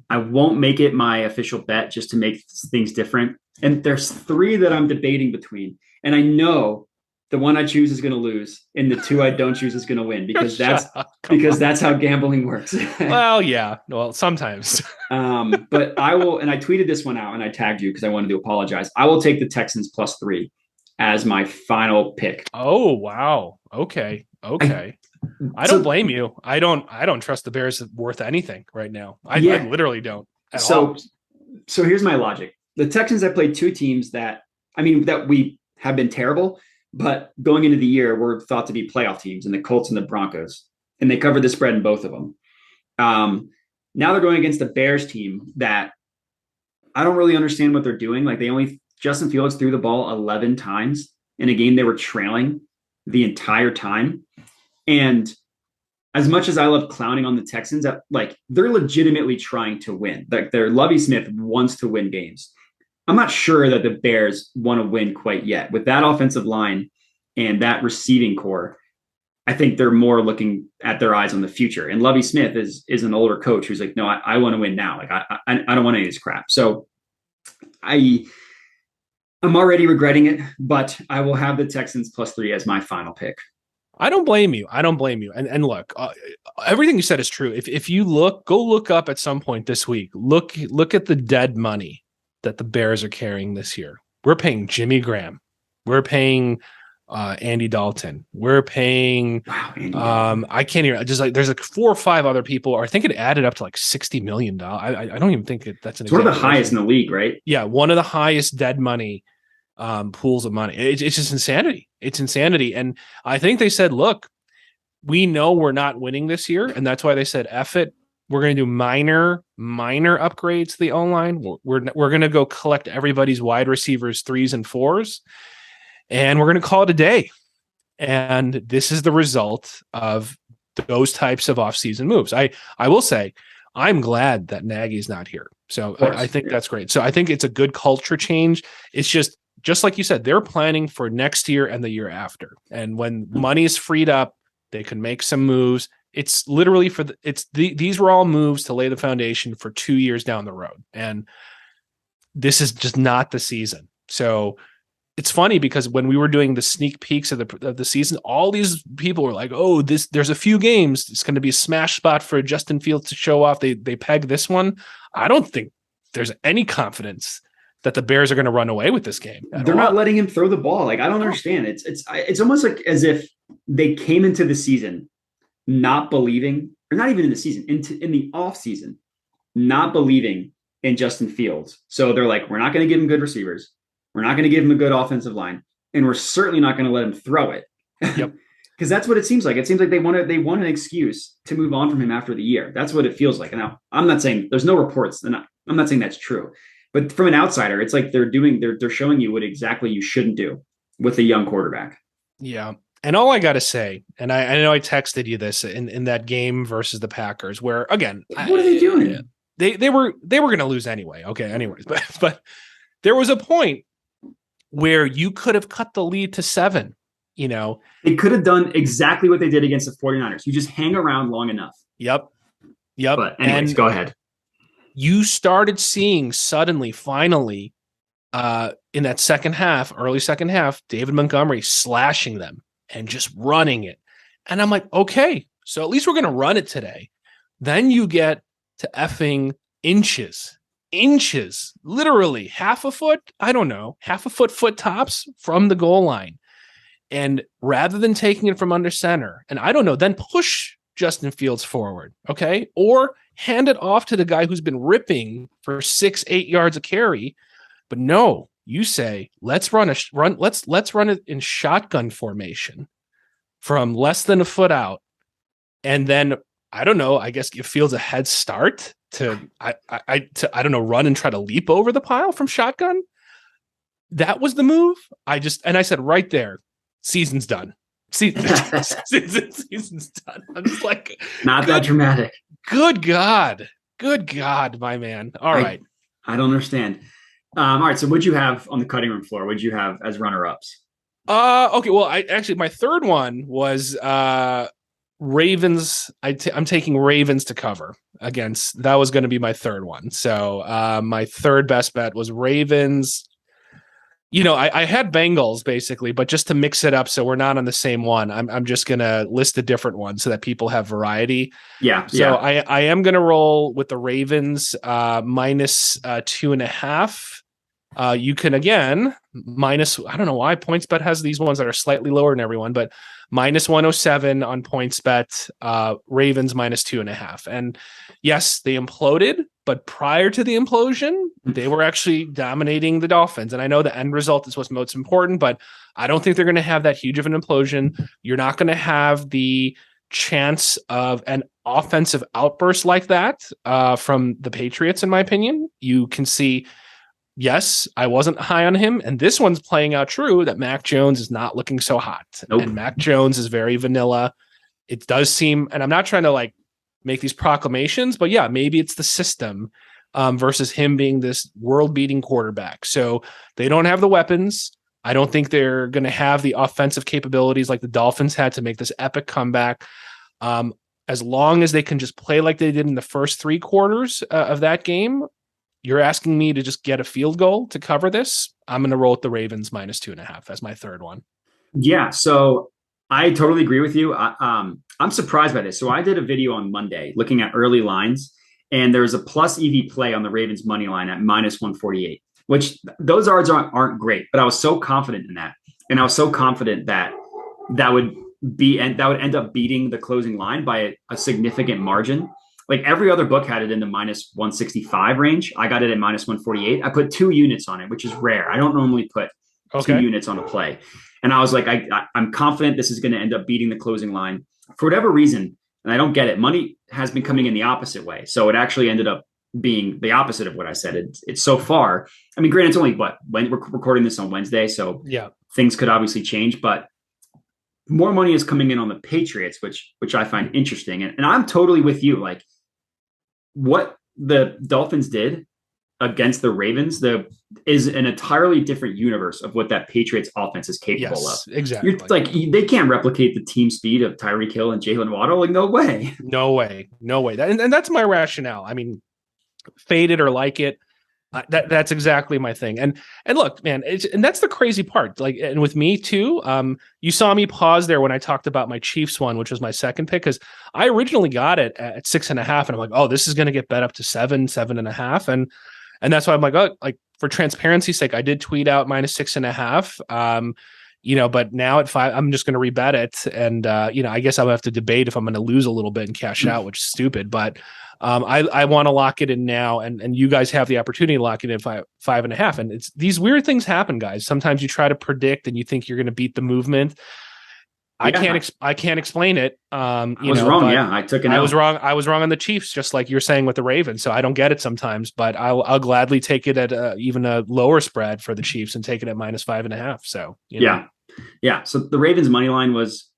I won't make it my official bet just to make things different. And there's three that I'm debating between. And I know the one I choose is going to lose and the two I don't choose is going to win because that's how gambling works. Well, yeah. Well, sometimes. But I will, and I tweeted this one out and I tagged you because I wanted to apologize. I will take the Texans +3 as my final pick. Oh, wow. Okay. I don't blame you. I don't trust the Bears worth anything right now. I literally don't at all. So here's my logic. The Texans have played two teams that we have been terrible, but going into the year, we're thought to be playoff teams, and the Colts and the Broncos, and they covered the spread in both of them. Now they're going against the Bears team that I don't really understand what they're doing. Like Justin Fields threw the ball 11 times in a game they were trailing the entire time. And as much as I love clowning on the Texans, they're legitimately trying to win. Like Lovie Smith wants to win games. I'm not sure that the Bears want to win quite yet. With that offensive line and that receiving core, I think they're more looking at their eyes on the future. And Lovie Smith is an older coach who's like, no, I want to win now. Like I don't want any of this crap. So I'm already regretting it, but I will have the Texans +3 as my final pick. I don't blame you. And look, everything you said is true. If you go look up at some point this week, look at the dead money that the Bears are carrying this year. We're paying Jimmy Graham. We're paying Andy Dalton. We're paying I can't even just there's 4 or 5 other people. Or I think it added up to $60 million. I don't even think that's it's one of the highest in the league, right? Yeah, one of the highest dead money pools of money. It's just insanity. It's insanity. And I think they said, look, we know we're not winning this year. And that's why they said, F it. We're going to do minor upgrades to the O-line. We're going to go collect everybody's wide receivers 3s and 4s. And we're going to call it a day. And this is the result of those types of offseason moves. I will say, I'm glad that Nagy's not here. So I think that's great. So I think it's a good culture change. It's just like you said, they're planning for next year and the year after. And when money is freed up, they can make some moves. It's literally these were all moves to lay the foundation for 2 years down the road. And this is just not the season. So it's funny because when we were doing the sneak peeks of the season, all these people were like, "Oh, there's a few games. It's going to be a smash spot for Justin Fields to show off." They peg this one. I don't think there's any confidence that the Bears are going to run away with this game. They're not letting him throw the ball. Like, I don't understand. It's almost like as if they came into the season not believing, or not even in the season, in the off season, not believing in Justin Fields. So they're like, we're not going to give him good receivers. We're not going to give him a good offensive line, and we're certainly not going to let him throw it. Yep. Because that's what it seems like. It seems like they want an excuse to move on from him after the year. That's what it feels like. Now, I'm not saying there's no reports, and I'm not saying that's true. But from an outsider, it's like they're showing you what exactly you shouldn't do with a young quarterback. Yeah. And all I got to say, and I know I texted you this in that game versus the Packers, where again, what are they doing? They were going to lose anyway. Okay. Anyways, but there was a point where you could have cut the lead to 7, They could have done exactly what they did against the 49ers. You just hang around long enough. Yep. But anyways, go ahead. You started seeing suddenly, finally, in that early second half, David Montgomery slashing them and just running it. And I'm like, okay, so at least we're going to run it today. Then you get to effing inches, literally half a foot, I don't know, half a foot tops from the goal line. And rather than taking it from under center, and I don't know, then push Justin Fields forward, okay? Or hand it off to the guy who's been ripping for 6-8 yards a carry. But no, you say, let's run it in shotgun formation from less than a foot out. And then, I don't know, I guess give Fields a head start to I don't know, run and try to leap over the pile from shotgun. That was the move. I said right there, season's done. Season's done. I'm just like, not that dramatic. Good God, my man. All right. I don't understand. All right. So what'd you have on the cutting room floor? What'd you have as runner-ups? Okay. Well, my third one was Ravens. I'm taking Ravens to cover against. That was going to be my third one. So my third best bet was Ravens. I had Bengals basically, but just to mix it up so we're not on the same one, I'm just going to list a different one so that people have variety. Yeah. So I am going to roll with the Ravens minus 2.5. You can again minus, I don't know why PointsBet has these ones that are slightly lower than everyone, but minus 107 on PointsBet, Ravens minus 2.5. And yes, they imploded, but prior to the implosion, they were actually dominating the Dolphins. And I know the end result is what's most important, but I don't think they're going to have that huge of an implosion. You're not going to have the chance of an offensive outburst like that from the Patriots, in my opinion. You can see, yes, I wasn't high on him, and this one's playing out true that Mac Jones is not looking so hot. Nope. And Mac Jones is very vanilla. It does seem, and I'm not trying to make these proclamations, but yeah, maybe it's the system versus him being this world-beating quarterback. So they don't have the weapons. I don't think they're going to have the offensive capabilities like the Dolphins had to make this epic comeback. As long as they can just play like they did in the first 3 quarters of that game, you're asking me to just get a field goal to cover this. I'm going to roll with the Ravens minus 2.5 as my third one. Yeah. So I totally agree with you. I'm surprised by this. So I did a video on Monday looking at early lines, and there's a plus EV play on the Ravens money line at minus 148, which those odds aren't great, but I was so confident in that. And I was so confident that would end up beating the closing line by a significant margin. Like every other book had it in the minus 165 range. I got it at minus 148. I put 2 units on it, which is rare. I don't normally put 2 units on a play. And I was like, I'm confident this is going to end up beating the closing line for whatever reason. And I don't get it. Money has been coming in the opposite way. So it actually ended up being the opposite of what I said. It's so far. I mean, granted, it's only when we're recording this on Wednesday. So yeah, things could obviously change, but more money is coming in on the Patriots, which I find interesting. And I'm totally with you. Like what the Dolphins did against the Ravens is an entirely different universe of what that Patriots offense is capable of. Exactly. You're like, they can't replicate the team speed of Tyreek Hill and Jalen Waddle. Like, no way. And that's my rationale. I mean, fade it or like it. That's exactly my thing. And look, man, and that's the crazy part. Like, and with me too, you saw me pause there when I talked about my Chiefs one, which was my second pick, because I originally got it at 6.5, and I'm like, oh, this is going to get bet up to 7.5, and that's why I'm like, oh, like for transparency's sake, I did tweet out -6.5. But now at 5, I'm just going to rebet it, and I guess I'll have to debate if I'm going to lose a little bit and cash out, which is stupid, but. I want to lock it in now, and you guys have the opportunity to lock it in 5.5. And it's these weird things happen, guys. Sometimes you try to predict and you think you're going to beat the movement. I can't explain it. I was wrong. Yeah, I took it. I was wrong. I was wrong on the Chiefs, just like you're saying with the Ravens. So I don't get it sometimes, but I'll gladly take it at even a lower spread for the Chiefs and take it at -5.5. So yeah. So the Ravens money line was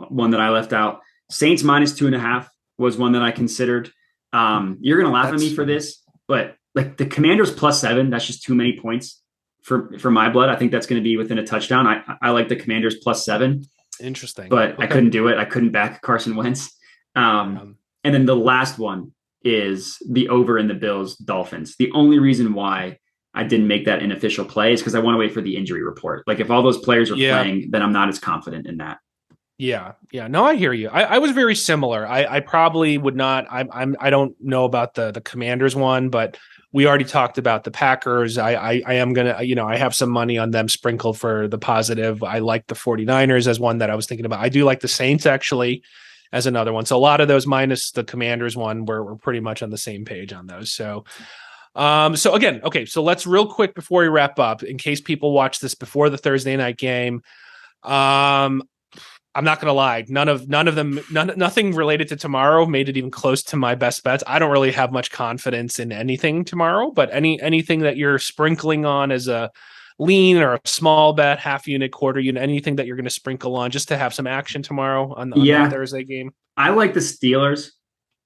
one that I left out. Saints -2.5 was one that I considered. You're going to laugh at me for this, but like the Commanders +7, that's just too many points for my blood. I think that's going to be within a touchdown. I like the Commanders +7. Interesting. But okay. I couldn't do it. I couldn't back Carson Wentz. And then the last one is the over in the Bills Dolphins. The only reason why I didn't make that an official play is because I want to wait for the injury report. Like if all those players are playing, then I'm not as confident in that. Yeah. No, I hear you. I was very similar. I probably would not. I don't know about the Commanders one, but we already talked about the Packers. I am gonna, I have some money on them sprinkled for the positive. I like the 49ers as one that I was thinking about. I do like the Saints actually as another one. So a lot of those minus the Commanders one, we're pretty much on the same page on those. So. So again, okay. So let's real quick before we wrap up, in case people watch this before the Thursday night game. I'm not going to lie. None of them, nothing related to tomorrow made it even close to my best bets. I don't really have much confidence in anything tomorrow, but anything that you're sprinkling on as a lean or a small bet, half unit, quarter unit, anything that you're going to sprinkle on just to have some action tomorrow on the Thursday game. I like the Steelers.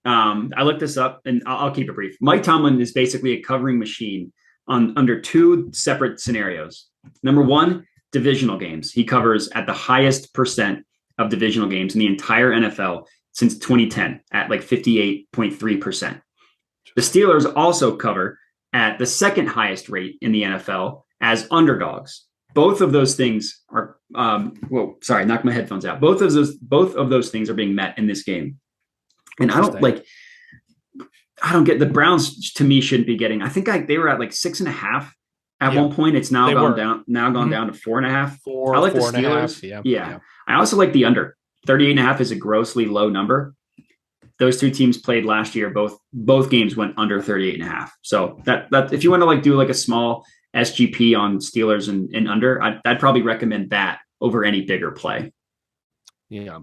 I looked this up and I'll keep it brief. Mike Tomlin is basically a covering machine under two separate scenarios. Number one, divisional games. He covers at the highest percent of divisional games in the entire NFL since 2010 at like 58.3%. The Steelers also cover at the second highest rate in the NFL as underdogs. Both of those things are, knocked my headphones out. Both of those things are being met in this game. And I don't get the Browns to me shouldn't be getting, I think they were at like 6.5 at one point. It's now gone down to 4.5. I like the Steelers. Yeah. I also like the under. 38.5 is a grossly low number. Those two teams played last year. Both games went under 38.5. So that if you want to do a small SGP on Steelers and under, I'd probably recommend that over any bigger play. Yeah.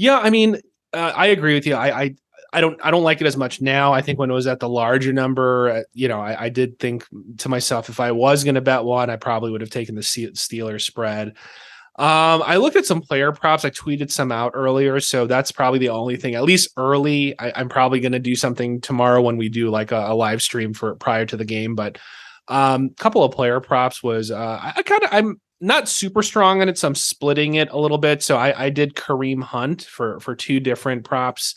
I mean, I agree with you. I don't like it as much now. I think when it was at the larger number, I did think to myself, if I was going to bet one, I probably would have taken the Steelers spread. I looked at some player props. I tweeted some out earlier, so that's probably the only thing, at least early. I'm probably going to do something tomorrow when we do like a live stream for prior to the game. But a couple of player props was I'm not super strong on it, so I'm splitting it a little bit. So I did Kareem Hunt for two different props.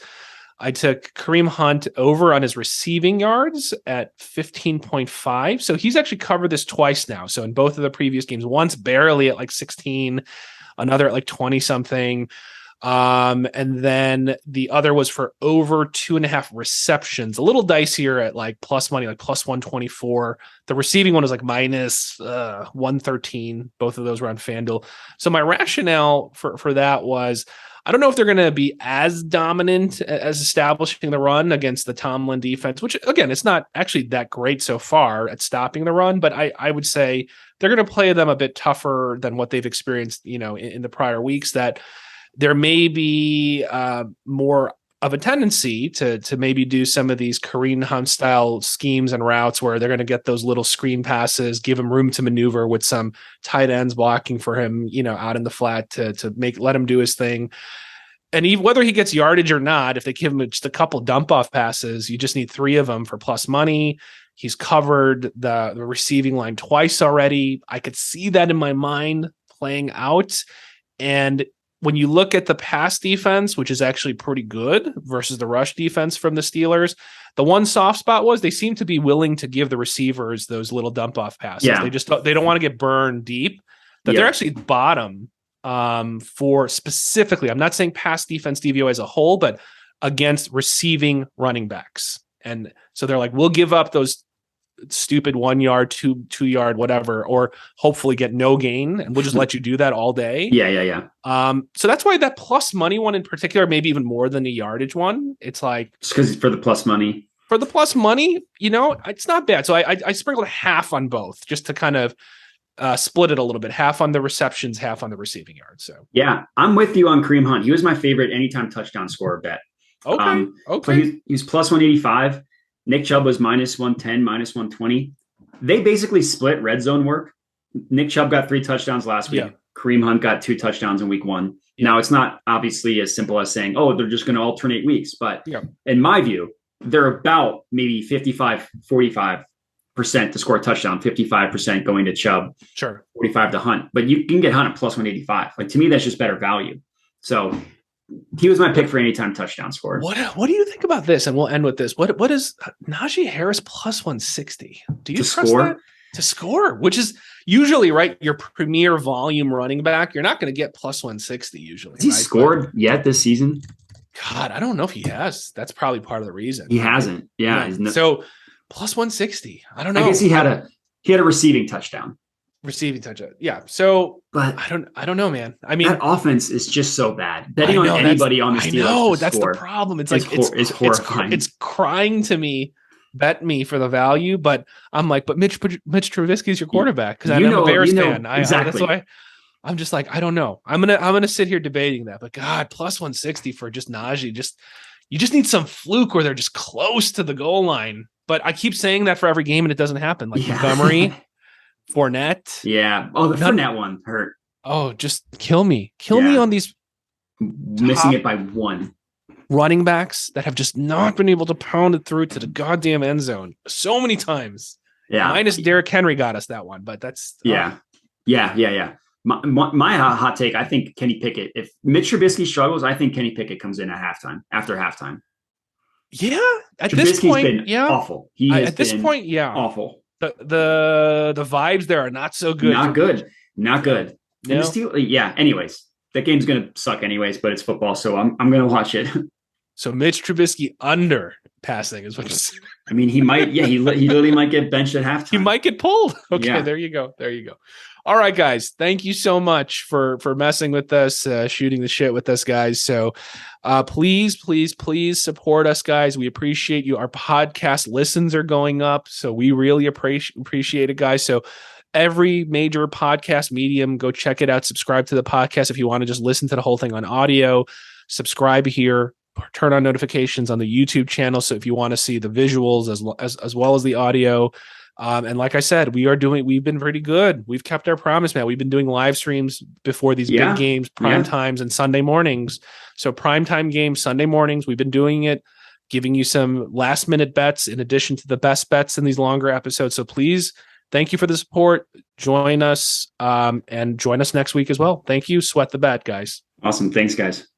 I took Kareem Hunt over on his receiving yards at 15.5. So he's actually covered this twice now. So in both of the previous games, once barely at like 16, another at like 20 something. And then the other was for over 2.5 receptions, a little dicier at like plus money, like plus 124. The receiving one was like minus 113. Both of those were on FanDuel. So my rationale for that was, I don't know if they're going to be as dominant as establishing the run against the Tomlin defense, which again, it's not actually that great so far at stopping the run, but I would say they're going to play them a bit tougher than what they've experienced, in the prior weeks, that there may be more of a tendency to maybe do some of these Kareem Hunt style schemes and routes where they're going to get those little screen passes, give him room to maneuver with some tight ends blocking for him, out in the flat to let him do his thing. And even whether he gets yardage or not, if they give him just a couple dump off passes, you just need 3 of them for plus money. He's covered the receiving line twice already. I could see that in my mind playing out. And when you look at the pass defense, which is actually pretty good versus the rush defense from the Steelers, the one soft spot was they seem to be willing to give the receivers those little dump off passes. Yeah. They don't want to get burned deep. That they're actually bottom for specifically. I'm not saying pass defense DVO as a whole, but against receiving running backs. And so they're like, we'll give up those stupid 1 yard, two yard, whatever, or hopefully get no gain, and we'll just let you do that all day. Yeah. So that's why that plus money one in particular, maybe even more than the yardage one. It's like just because for the plus money. For the plus money, it's not bad. So I sprinkled half on both just to kind of split it a little bit, half on the receptions, half on the receiving yards. So yeah, I'm with you on Kareem Hunt. He was my favorite anytime touchdown scorer bet. Okay. So he was plus 185. Nick Chubb was minus 110, minus 120. They basically split red zone work. Nick Chubb got 3 touchdowns last week. Yeah. Kareem Hunt got 2 touchdowns in week 1. Yeah. Now, it's not obviously as simple as saying, oh, they're just going to alternate weeks. But in my view, they're about maybe 55, 45% to score a touchdown, 55% going to Chubb, sure, 45 to Hunt. But you can get Hunt at plus 185. Like, to me, that's just better value. So he was my pick for anytime touchdown score. What do you think about this? And we'll end with this. What is Najee Harris plus 160? Do you trust that? To score, which is usually right your premier volume running back. You're not going to get plus 160 usually. Has he scored yet this season? God, I don't know if he has. That's probably part of the reason. He hasn't. Yeah. So plus 160. I don't know. I guess he had a receiving touchdown. Receiving touchdown. Yeah. So but I don't know, man. I mean, that offense is just so bad. Betting on anybody on the Steelers. I know that's the problem. It's like it's horrifying. It's crying to me. Bet me for the value, but I'm like, but Mitch Trubisky is your quarterback because I'm a Bears fan. Exactly. That's why I'm just like, I don't know. I'm gonna sit here debating that, but God, plus 160 for just Najee. You just need some fluke where they're just close to the goal line. But I keep saying that for every game and it doesn't happen. Like Montgomery. Fournette. Yeah. Oh, the Fournette one hurt. Oh, just kill me. Kill me on these missing it by 1. Running backs that have just not been able to pound it through to the goddamn end zone so many times. Yeah. Minus Derrick Henry got us that one, but that's Yeah. My hot take, I think Kenny Pickett. If Mitch Trubisky struggles, I think Kenny Pickett comes in after halftime. Yeah. At Trubisky's this point, been awful. At this point, awful. The vibes there are not so good. Not good. Anyways, that game's gonna suck anyways, but it's football, so I'm gonna watch it. So Mitch Trubisky under passing is what you're saying. I mean, he might. Yeah, he literally might get benched at halftime. He might get pulled. Okay, yeah. There you go. All right, guys. Thank you so much for messing with us, shooting the shit with us, guys. So please support us, guys. We appreciate you. Our podcast listens are going up, so we really appreciate it, guys. So every major podcast medium, go check it out. Subscribe to the podcast if you want to just listen to the whole thing on audio. Subscribe here. Turn on notifications on the YouTube channel. So if you want to see the visuals as well as the audio. And like I said, we've been pretty good. We've kept our promise, man. We've been doing live streams before these big games, prime times and Sunday mornings. So primetime games, Sunday mornings, we've been doing it, giving you some last minute bets in addition to the best bets in these longer episodes. So please, thank you for the support. Join us and join us next week as well. Thank you. Sweat the bet, guys. Awesome. Thanks, guys.